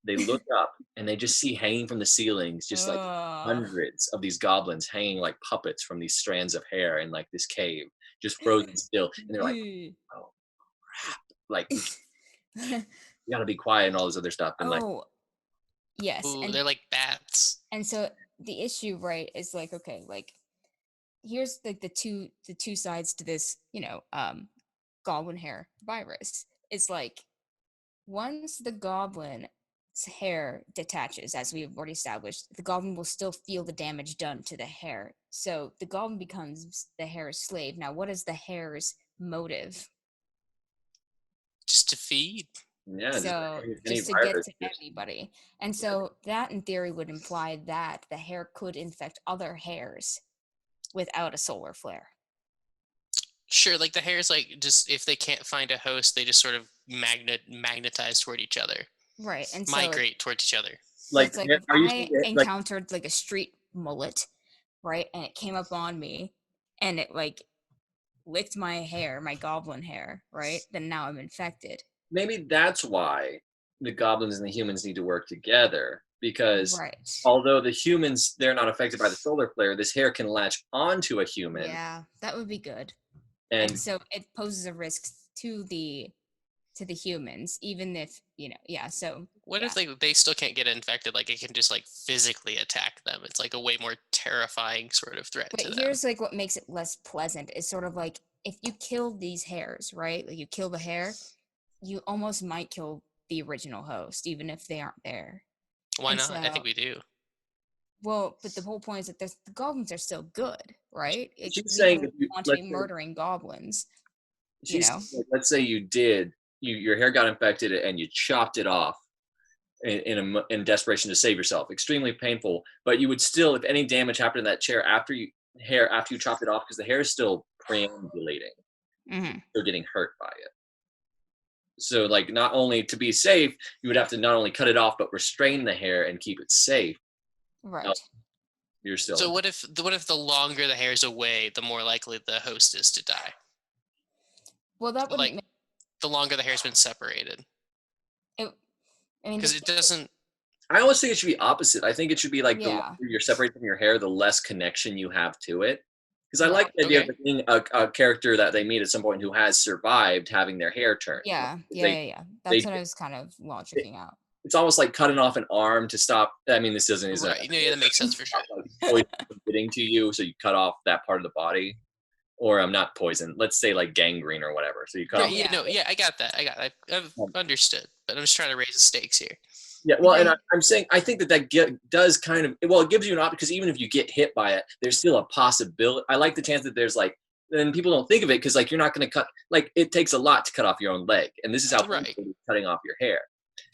they look up and they just see hanging from the ceilings, just like hundreds of these goblins hanging like puppets from these strands of hair in like this cave, just frozen still. And they're like, oh crap. Like you gotta be quiet and all this other stuff. And like, yes. Ooh, And they're like bats. And so the issue, right, is like, okay, like here's like the two sides to this, goblin hair virus. It's like once the goblin's hair detaches, as we've already established, the goblin will still feel the damage done to the hair. So the goblin becomes the hair's slave. Now, what is the hair's motive? Just to feed. yeah, So just to get to anybody. And so that in theory would imply that the hair could infect other hairs without a solar flare. Sure, like the hairs, like just if they can't find a host, they just sort of magnetize toward each other. Right. And migrate towards each other. Like, so if I encountered like a street mullet, right, and it came up on me and it like licked my hair, my goblin hair, right, then now I'm infected. Maybe that's why the goblins and the humans need to work together, because although the humans, they're not affected by the solar flare, this hair can latch onto a human. Yeah, that would be good. And so it poses a risk to the humans, even if so what if they still can't get infected, like it can just like physically attack them? It's like a way more terrifying sort of threat to them. Here's like what makes it less pleasant is sort of like if you kill these hairs, right, like you kill the hair, you almost might kill the original host even if they aren't there. Why not? I think we do. Well, but the whole point is that the goblins are still good, right? She's saying that you want to be murdering goblins. Let's say you did. Your hair got infected and you chopped it off in desperation to save yourself. Extremely painful, but you would still, if any damage happened to that chair after you chopped it off, because the hair is still preambulating, you're getting hurt by it. So, like, not only to be safe, you would have to not only cut it off, but restrain the hair and keep it safe. Right. You're still. So what if the longer the hair is away, the more likely the host is to die? Well, that would like the longer the hair's been separated. Because it doesn't. I always think it should be opposite. I think it should be like the longer you're separated from your hair, the less connection you have to it. Because I like the idea of being a character that they meet at some point who has survived having their hair turned. Yeah. That's what I was kind of logicking out. It's almost like cutting off an arm to stop. I mean, this isn't. Right. Yeah, that makes sense for sure. Poison getting to you, so you cut off that part of the body. Or I'm not poison. Let's say like gangrene or whatever. So you cut off. I got that. I've understood. But I'm just trying to raise the stakes here. Yeah, well, and I'm saying I think that does kind of, well, it gives you an option, because even if you get hit by it, there's still a possibility. I like the chance that there's like, then people don't think of it because like you're not going to cut, like it takes a lot to cut off your own leg, and this is how cutting off your hair.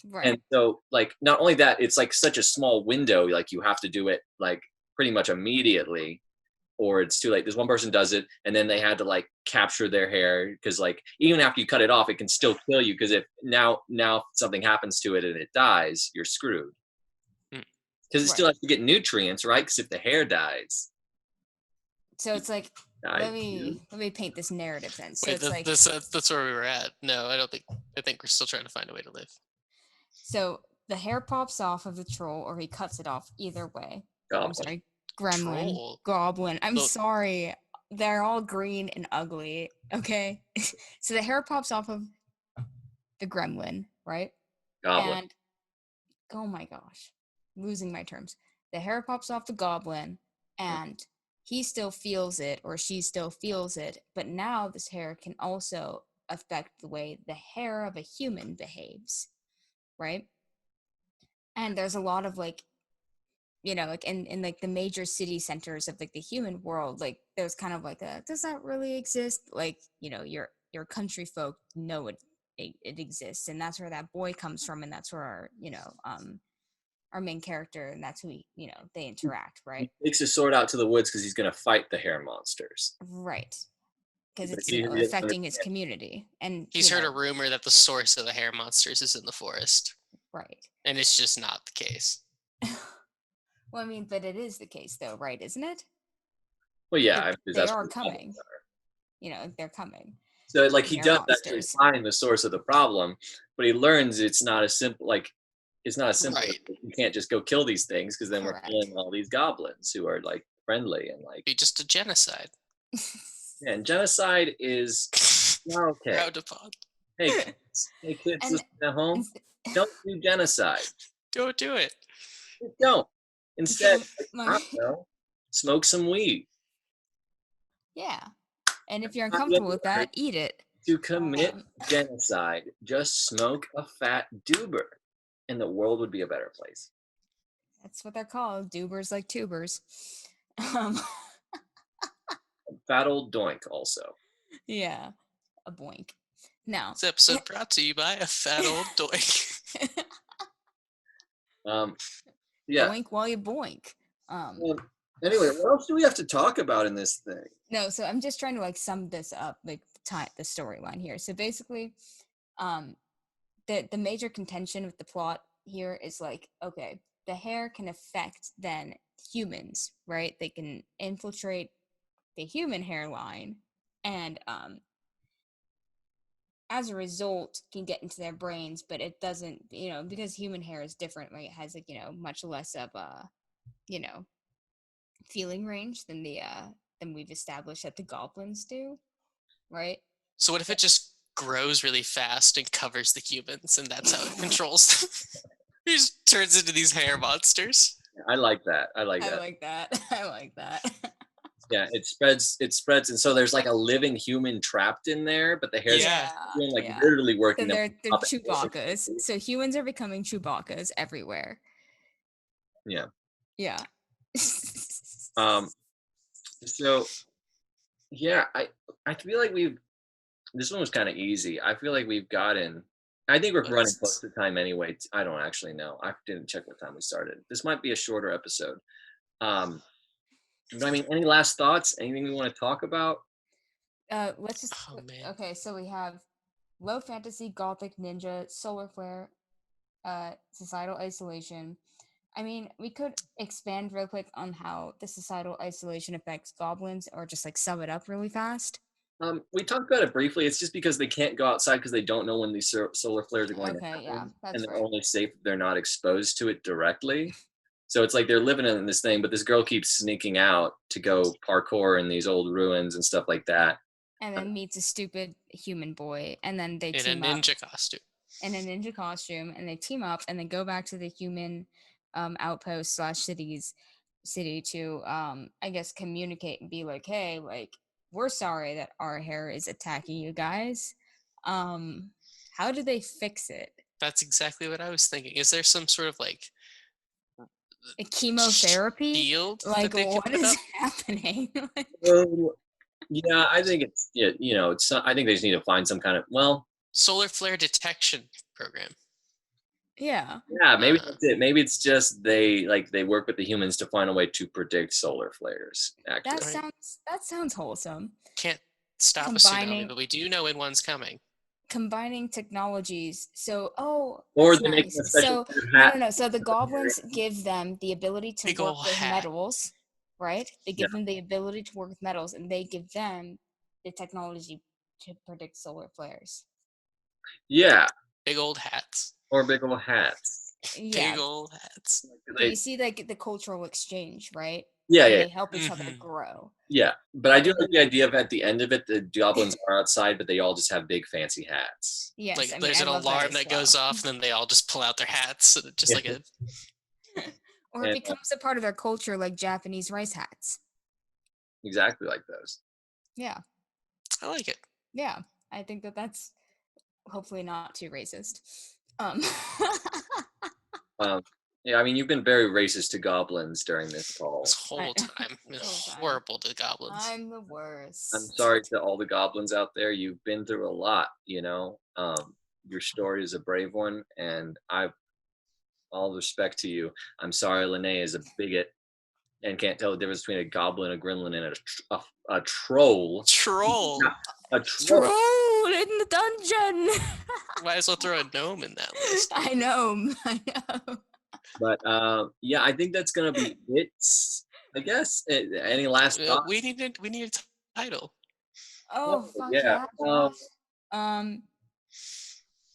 Right. And so like not only that, it's like such a small window, like you have to do it like pretty much immediately, or it's too late. This one person does it, and then they had to like capture their hair, because like even after you cut it off, it can still kill you, because if now something happens to it and it dies, you're screwed. Because it still has to get nutrients, right? Because if the hair dies. So it's like, let me paint this narrative then. So it's like that's where we were at. No, I don't think. I think we're still trying to find a way to live. So the hair pops off of the troll, or he cuts it off. Either way. I'm sorry. gremlin, Troll. goblin. I'm Look. sorry. They're all green and ugly. Okay. So the hair pops off of the gremlin, right? Goblin. And oh my gosh, losing my terms. The hair pops off the goblin, and he still feels it, or she still feels it. But now this hair can also affect the way the hair of a human behaves, right? And there's a lot of like, like in like the major city centers of like the human world, like there's kind of like a, does that really exist? Like, your country folk know it exists, and that's where that boy comes from, and that's where our main character, and that's who they interact, right? He takes his sword out to the woods because he's going to fight the hair monsters. Right. Because But it's he doesn't affecting his understand. community, and He's heard a rumor that the source of the hair monsters is in the forest, right. and it's just not the case. Well, I mean, but it is the case, though, right? Isn't it? Well, yeah, Like, because they that's are where the coming. goblins are. They're coming. So, like, he Hair does actually monsters. find the source of the problem, but he learns it's not as simple. Like, it's not as simple. Right. You can't just go kill these things because then Correct. we're killing all these goblins who are like friendly and like. Be just a genocide. Yeah, and genocide is not okay. Frowned upon. Hey kids, And- listen at home. Don't do genocide. Don't do it. Just don't. Instead, My- I don't know, smoke some weed. Yeah. And if you're Not uncomfortable with necessary that, eat it. To commit Um, genocide, just smoke a fat doober, and the world would be a better place. That's what they're called. Doobers like tubers. Fat old doink, also. Yeah. A boink. Now. This episode brought to you by a fat old doink. Yeah. Boink while you boink. Anyway, what else do we have to talk about in this thing? No, so I'm just trying to like sum this up, like the storyline here. So basically, the major contention with the plot here is like, okay, the hair can affect then humans, right? They can infiltrate the human hairline, and as a result can get into their brains, but it doesn't, because human hair is different, right? It has like, much less of a, feeling range than than we've established that the goblins do, right? So what if it just grows really fast and covers the humans, and that's how it controls them? It just turns into these hair monsters. I like that. I like that. I like that. Yeah, it spreads, and so there's like a living human trapped in there, but the hair's doing like literally working. So they're Chewbacca's. So humans are becoming Chewbacca's everywhere. Yeah. Yeah. So yeah, I feel like this one was kind of easy. I feel like we've gotten. I think we're running close to time anyway. I don't actually know. I didn't check what time we started. This might be a shorter episode. But I mean, any last thoughts? Anything we want to talk about? Let's just. Oh, man. Okay, so we have low fantasy, gothic, ninja, solar flare, societal isolation. I mean, we could expand real quick on how the societal isolation affects goblins, or just like sum it up really fast. We talked about it briefly. It's just because they can't go outside because they don't know when these solar flares are going to happen. Yeah, that's and they're right. only safe if they're not exposed to it directly. So it's like they're living in this thing, but this girl keeps sneaking out to go parkour in these old ruins and stuff like that. And then meets a stupid human boy, and then they team in a up. ninja costume. In a ninja costume, and they team up, and they go back to the human outpost / city to I guess communicate and be like, hey, like, we're sorry that our hair is attacking you guys. How do they fix it? That's exactly what I was thinking. Is there some sort of like a chemotherapy? Shield like, what is happening? Yeah, I think it's I think they just need to find some kind of solar flare detection program. Yeah, maybe that's it. Maybe it's just they work with the humans to find a way to predict solar flares. Actually, that sounds wholesome. Can't stop a tsunami, but we do know when one's coming. Combining technologies. So, or they make nice. a special No. So the goblins give them the ability to work with metals, right? They give them the ability to work with metals, and they give them the technology to predict solar flares. Yeah. Big old hats. Or big old hats. Yeah. Big old hats. So you see, like, the cultural exchange, right? Yeah, and yeah, they help each other Mhm. grow. yeah. But I do Rather like than the idea of at the end of it, the goblins are outside, but they all just have big fancy hats. Yes, Like I mean, there's I an love that alarm as that well. goes off, and then they all just pull out their hats, and just Yeah. like a Or it And, becomes a part of their culture, like Japanese rice hats. exactly like those. Yeah, I like it. yeah. I think that's hopefully not too racist. Um, Um, yeah, I mean, you've been very racist to goblins during this This call. whole time, been Whole time. horrible to goblins. I'm the I'm worst. sorry to all the goblins out there. You've been through a lot, Your story is a brave one, and I've all respect to you. I'm sorry Linnea is a bigot and can't tell the difference between a goblin, a gremlin, and a troll. Troll. A troll. Troll in the dungeon. Might as well throw a gnome in that list. I know. I know. But yeah, I think that's gonna be it. I guess. Any last thoughts? We need a title. Oh fuck yeah. yeah, Josh.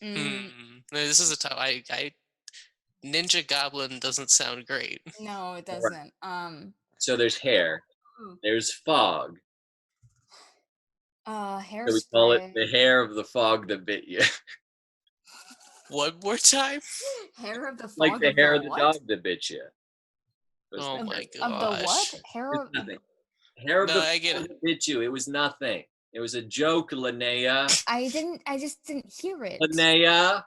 Mm, This is a tough. I Ninja Goblin doesn't sound great. no, it doesn't. So there's hair. Ooh, There's fog. So we call it hairspray. the hair of the fog that bit you. One more time. Hair of the fog Like the of hair the of the what? dog that bit you. Was Oh the my hair. Of the what? gosh. Hair It's of nothing. Hair of No, the I get fog it. that bit you. It was nothing. It was a joke, Linnea. I just didn't hear it. Linnea.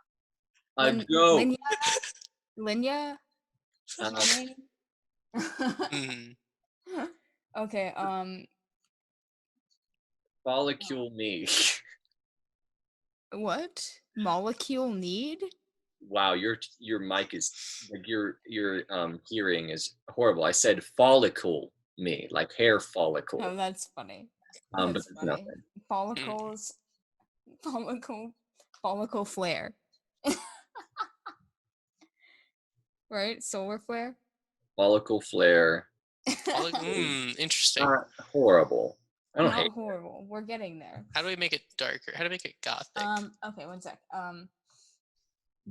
A joke. Linya? Um, Mhm. Okay, follicule me. what? Molecule need? Wow, your mic is like your hearing is horrible. I said follicle me, like hair follicle. Oh, that's funny. But That's it's funny. nothing. Follicles, follicle flare. Right? Solar flare? Follicle flare. Interesting. Not horrible. I don't Not hate horrible. We're getting there. How do we make it darker? How do we make it gothic? Okay, one sec.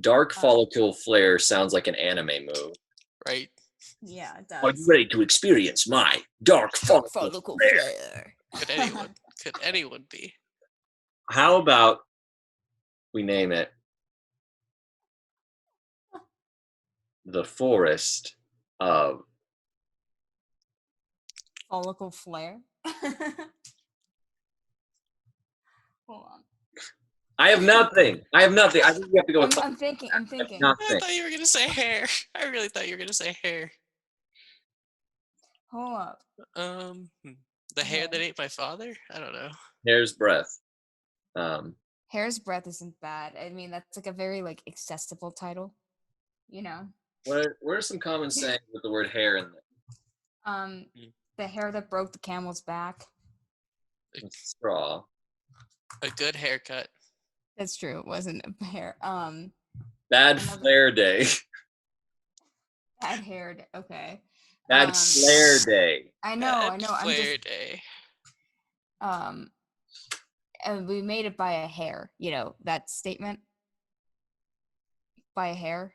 dark follicle flare sounds like an anime move. Right? Yeah, it Are you does. ready to experience my dark follicle flare? flare. Could anyone be? How about we name it the forest of Follicle flare. Hold on. I have nothing. I think we have to go with I'm thinking. I nothing. thought you were gonna say hair. I really thought you were gonna say hair. Hold up. The hair that ate my father? I don't know. Hair's breath. Hair's breath isn't bad. I mean, that's like a very like accessible title. You know. What are some common sayings with the word hair in there? The hair that broke the camel's back. Straw. A good haircut. That's true. It wasn't a hair. Bad flare day. Bad haired. Okay. Bad flare day. I know. Flare day. And we made it by a hair. You know that statement. By a hair.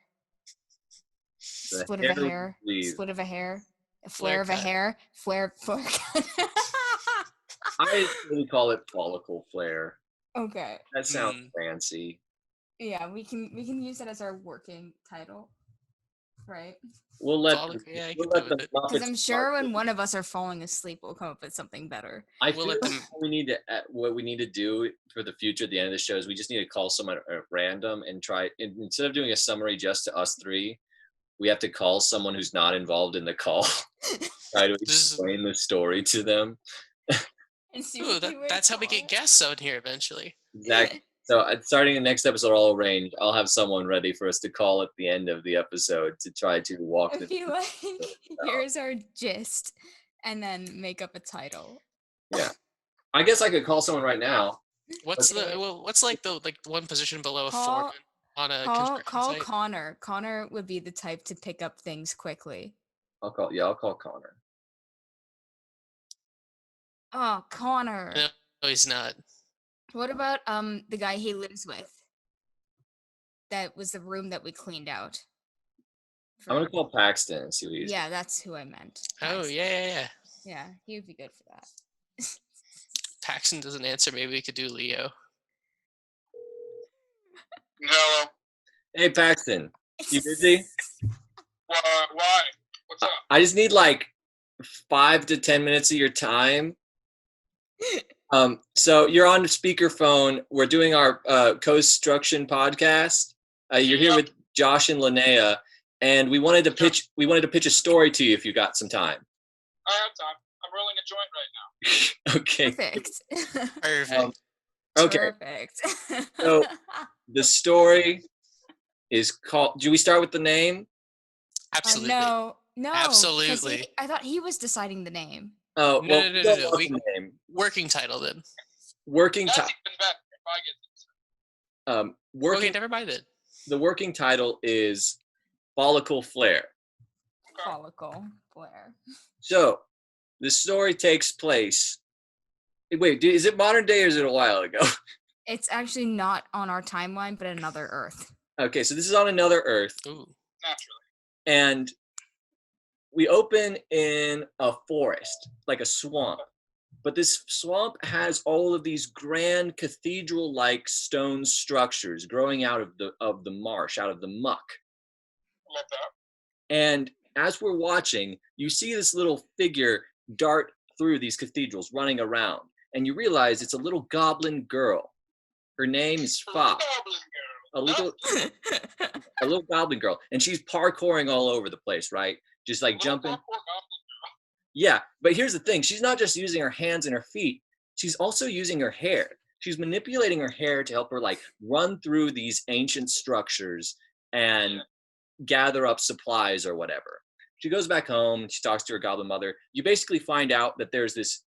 Split of a hair. Split of a hair. A flare of a hair. Flare. I really call it follicle flare. Okay. That sounds fancy. Yeah, we can use it as our working title, right? We'll let Because I'm sure when one of us are falling asleep, we'll come up with something better. I feel like what we need to do for the future at the end of the show is we just need to call someone at random and try, instead of doing a summary just to us three, we have to call someone who's not involved in the call. Try to explain the story to them. Ooh, that's how we get guests out here eventually. Exactly. So starting the next episode, I'll arrange. I'll have someone ready for us to call at the end of the episode to try to walk. I feel like here's our gist, and then make up a title. Yeah, I guess I could call someone right now. What's like the one position below a foreman on a call site? Connor. Connor would be the type to pick up things quickly. I'll call Connor. Oh, Connor. No, he's not. What about the guy he lives with? That was the room that we cleaned out I'm gonna call Paxton and see what he's. Yeah, that's who I meant. Oh, Paxton. yeah. Yeah, he would be good for that. Paxton doesn't answer. Maybe we could do Leo. No. Hey Paxton, you busy? Why? What's up? I just need like 5 to 10 minutes of your time. So you're on speakerphone. We're doing our Co.struction podcast. You're here with Josh and Linnea, and we wanted to pitch a story to you if you got some time. I have time. I'm rolling a joint right now. Okay. Perfect. Perfect. Okay. Perfect. So the story is called. Do we start with the name? Absolutely. No. 'cause Absolutely. I thought he was deciding the name. Oh, No, well, no. we don't want the name. Working title then. Working That's title. even better if I get this. Okay, never mind it. The working title is Follicle Flare. Follicle flare. So the story takes place. Wait, is it modern day or is it a while ago? It's actually not on our timeline, but another Earth. Okay, so this is on another Earth, Ooh. Naturally. and we open in a forest, like a swamp. But this swamp has all of these grand cathedral-like stone structures growing out of the marsh, out of the muck. Love that. And as we're watching, you see this little figure dart through these cathedrals, running around, and you realize it's a little goblin girl. Her name is Fa. A little goblin girl, and she's parkouring all over the place, right? Just like jumping. Yeah, but here's the thing. She's not just using her hands and her feet. She's also using her hair. She's manipulating her hair to help her like run through these ancient structures and gather up supplies or whatever. She goes back home and she talks to her goblin mother. You basically find out that there's this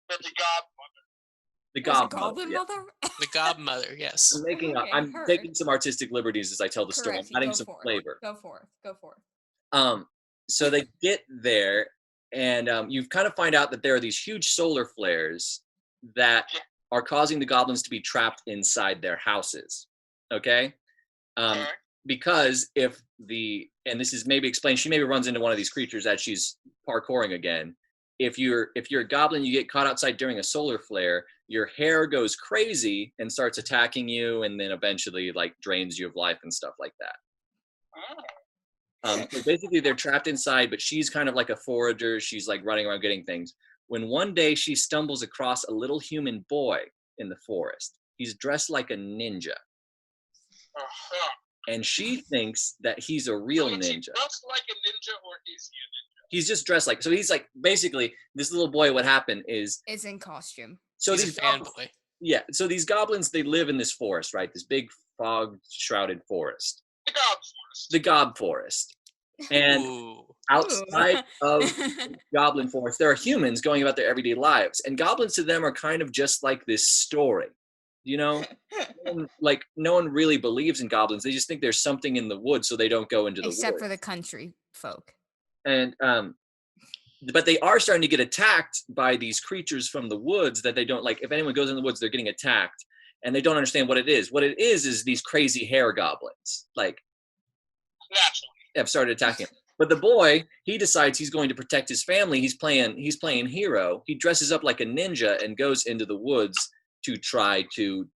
the goblin mother. The godmother, yes. I'm taking some artistic liberties as I tell the story. I'm adding some flavor. Go forth. So they get there, and you kind of find out that there are these huge solar flares that are causing the goblins to be trapped inside their houses. Okay? Because and this is maybe explained, she maybe runs into one of these creatures as she's parkouring again. If you're a goblin, you get caught outside during a solar flare, your hair goes crazy and starts attacking you, and then eventually like drains you of life and stuff like that. So basically they're trapped inside, but she's kind of like a forager. She's like running around getting things. When one day she stumbles across a little human boy in the forest. He's dressed like a ninja. And she thinks that he's a real ninja. Is he dressed like a ninja, or is he a ninja? He's just dressed like, so he's like, basically, this little boy, what happened is in costume. So he's these a fanboy. Yeah, so these goblins, they live in this forest, right? This big fog-shrouded forest. The Gob Forest. The Gob Forest. And outside of Goblin Forest, there are humans going about their everyday lives. And goblins to them are kind of just like this story. You know, no one really believes in goblins. They just think there's something in the woods, so they don't go into the woods. Except for the country folk. And but they are starting to get attacked by these creatures from the woods that they don't like. If anyone goes in the woods, they're getting attacked, and they don't understand what it is. What it is these crazy hair goblins, like naturally have started attacking him. But the boy, he decides he's going to protect his family. He's playing hero. He dresses up like a ninja and goes into the woods to try to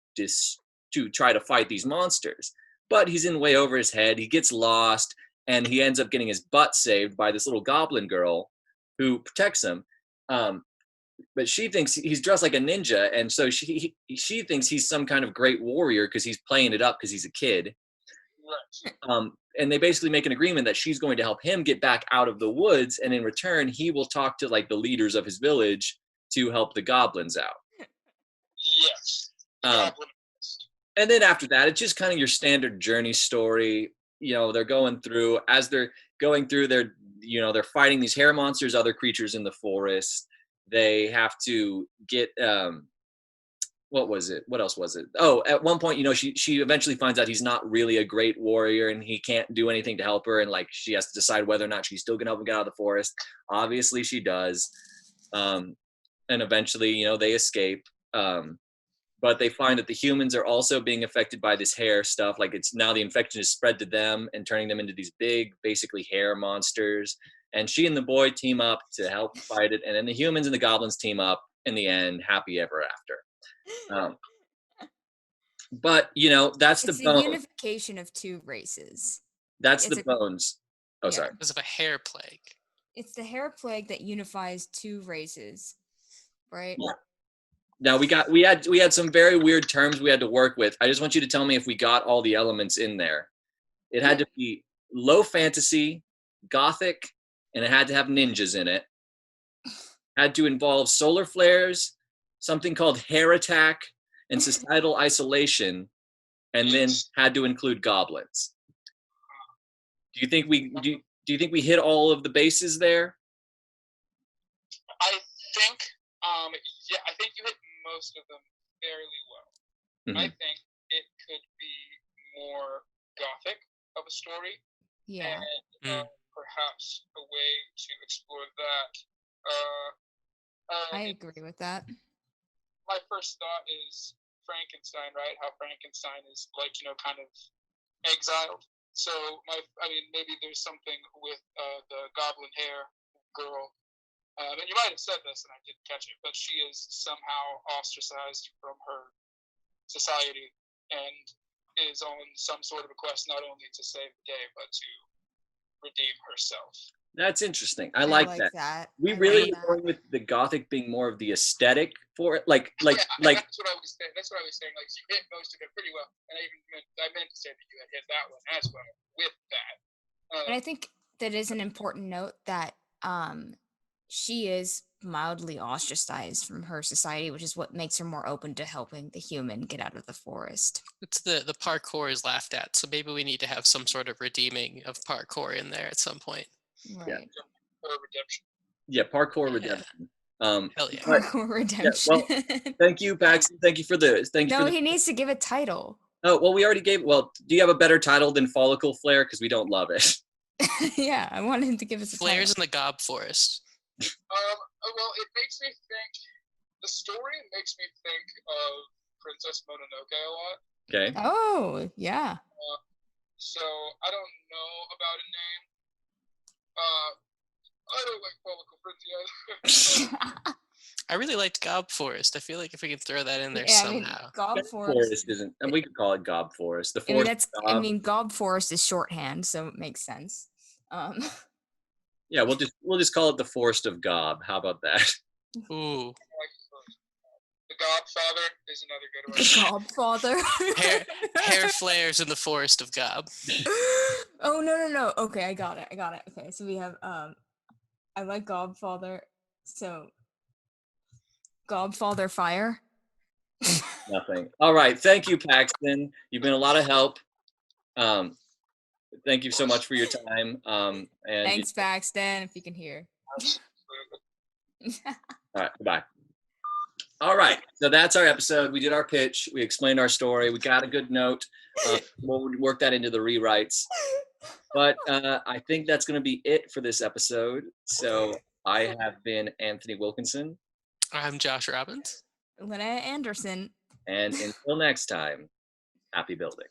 fight these monsters. But he's in way over his head. He gets lost, and he ends up getting his butt saved by this little goblin girl who protects him. But she thinks he's dressed like a ninja, and so she thinks he's some kind of great warrior because he's playing it up because he's a kid. Right. And they basically make an agreement that she's going to help him get back out of the woods, and in return, he will talk to like the leaders of his village to help the goblins out. Yes. And then after that, it's just kind of your standard journey story. You know, they're going through, they're fighting these hair monsters, other creatures in the forest. They have to get, what else was it? Oh, at one point, she eventually finds out he's not really a great warrior and he can't do anything to help her. And like, she has to decide whether or not she's still going to help him get out of the forest. Obviously she does. And eventually, they escape. but they find that the humans are also being affected by this hair stuff. Like it's now the infection is spread to them and turning them into these big, basically hair monsters. And she and the boy team up to help fight it. And then the humans and the goblins team up in the end, happy ever after. But that's It's the the bone. unification of two races. That's It's the a- bones. Oh, yeah. sorry. Because of a hair plague. It's the hair plague that unifies two races, right? Yeah. Now we had some very weird terms we had to work with. I just want you to tell me if we got all the elements in there. It had to be low fantasy, gothic, and it had to have ninjas in it. Had to involve solar flares, something called hair attack, and societal isolation, and then had to include goblins. Do you think we hit all of the bases there? I think, yeah, I think you hit most of them fairly well. Mhm. I think it could be more gothic of a story, Yeah. and perhaps a way to explore that. I agree with that. My first thought is Frankenstein, right? How Frankenstein is like, kind of exiled. So maybe there's something with the goblin hair girl. And you might have said this, and I didn't catch it, but she is somehow ostracized from her society and is on some sort of a quest not only to save the day, but to redeem herself. That's interesting. I like that. We really were going with the gothic being more of the aesthetic for it, like. Yeah, that's what I was saying. That's what I was saying. Like, you hit most of it pretty well, and I meant to say that you had hit that one as well with that. And I think that is an important note that she is mildly ostracized from her society, which is what makes her more open to helping the human get out of the forest. It's the parkour is laughed at, so maybe we need to have some sort of redeeming of parkour in there at some point. Right. Or redemption. Yeah, parkour redemption. Hell yeah. Parkour redemption. Yeah, well, thank you, Paxton. Thank you for the. No, he needs to give a title. Oh, well, we already gave. Well, do you have a better title than Follicle Flare? Because we don't love it. Yeah, I wanted him to give us a Flares title. in the Gob Forest. Well, it makes me think. The story makes me think of Princess Mononoke a lot. Okay. Oh, yeah. So I don't know about a name. I don't like Follicle Frenzy either. I really liked Gob Forest. I feel like if we could throw that in there Yeah, somehow. Gob Forest isn't, and we could call it Gob Forest. The forest. Gob Forest is shorthand, so it makes sense. Yeah, we'll just call it the Forest of Gob. How about that? Ooh. The Godfather is another good one. The Godfather. hair flares in the Forest of Gob. Oh no. Okay, I got it. Okay, so we have I like Godfather. So Godfather Fire. Nothing. All right. Thank you, Paxton. You've been a lot of help. Thank you so much for your time. And thanks, Paxton, if you can hear. All right. Bye. All right. So that's our episode. We did our pitch. We explained our story. We got a good note. We'll work that into the rewrites. But I think that's going to be it for this episode. So I have been Anthony Wilkinson. I'm Josh Robbins. Linnea Anderson. And until next time, happy building.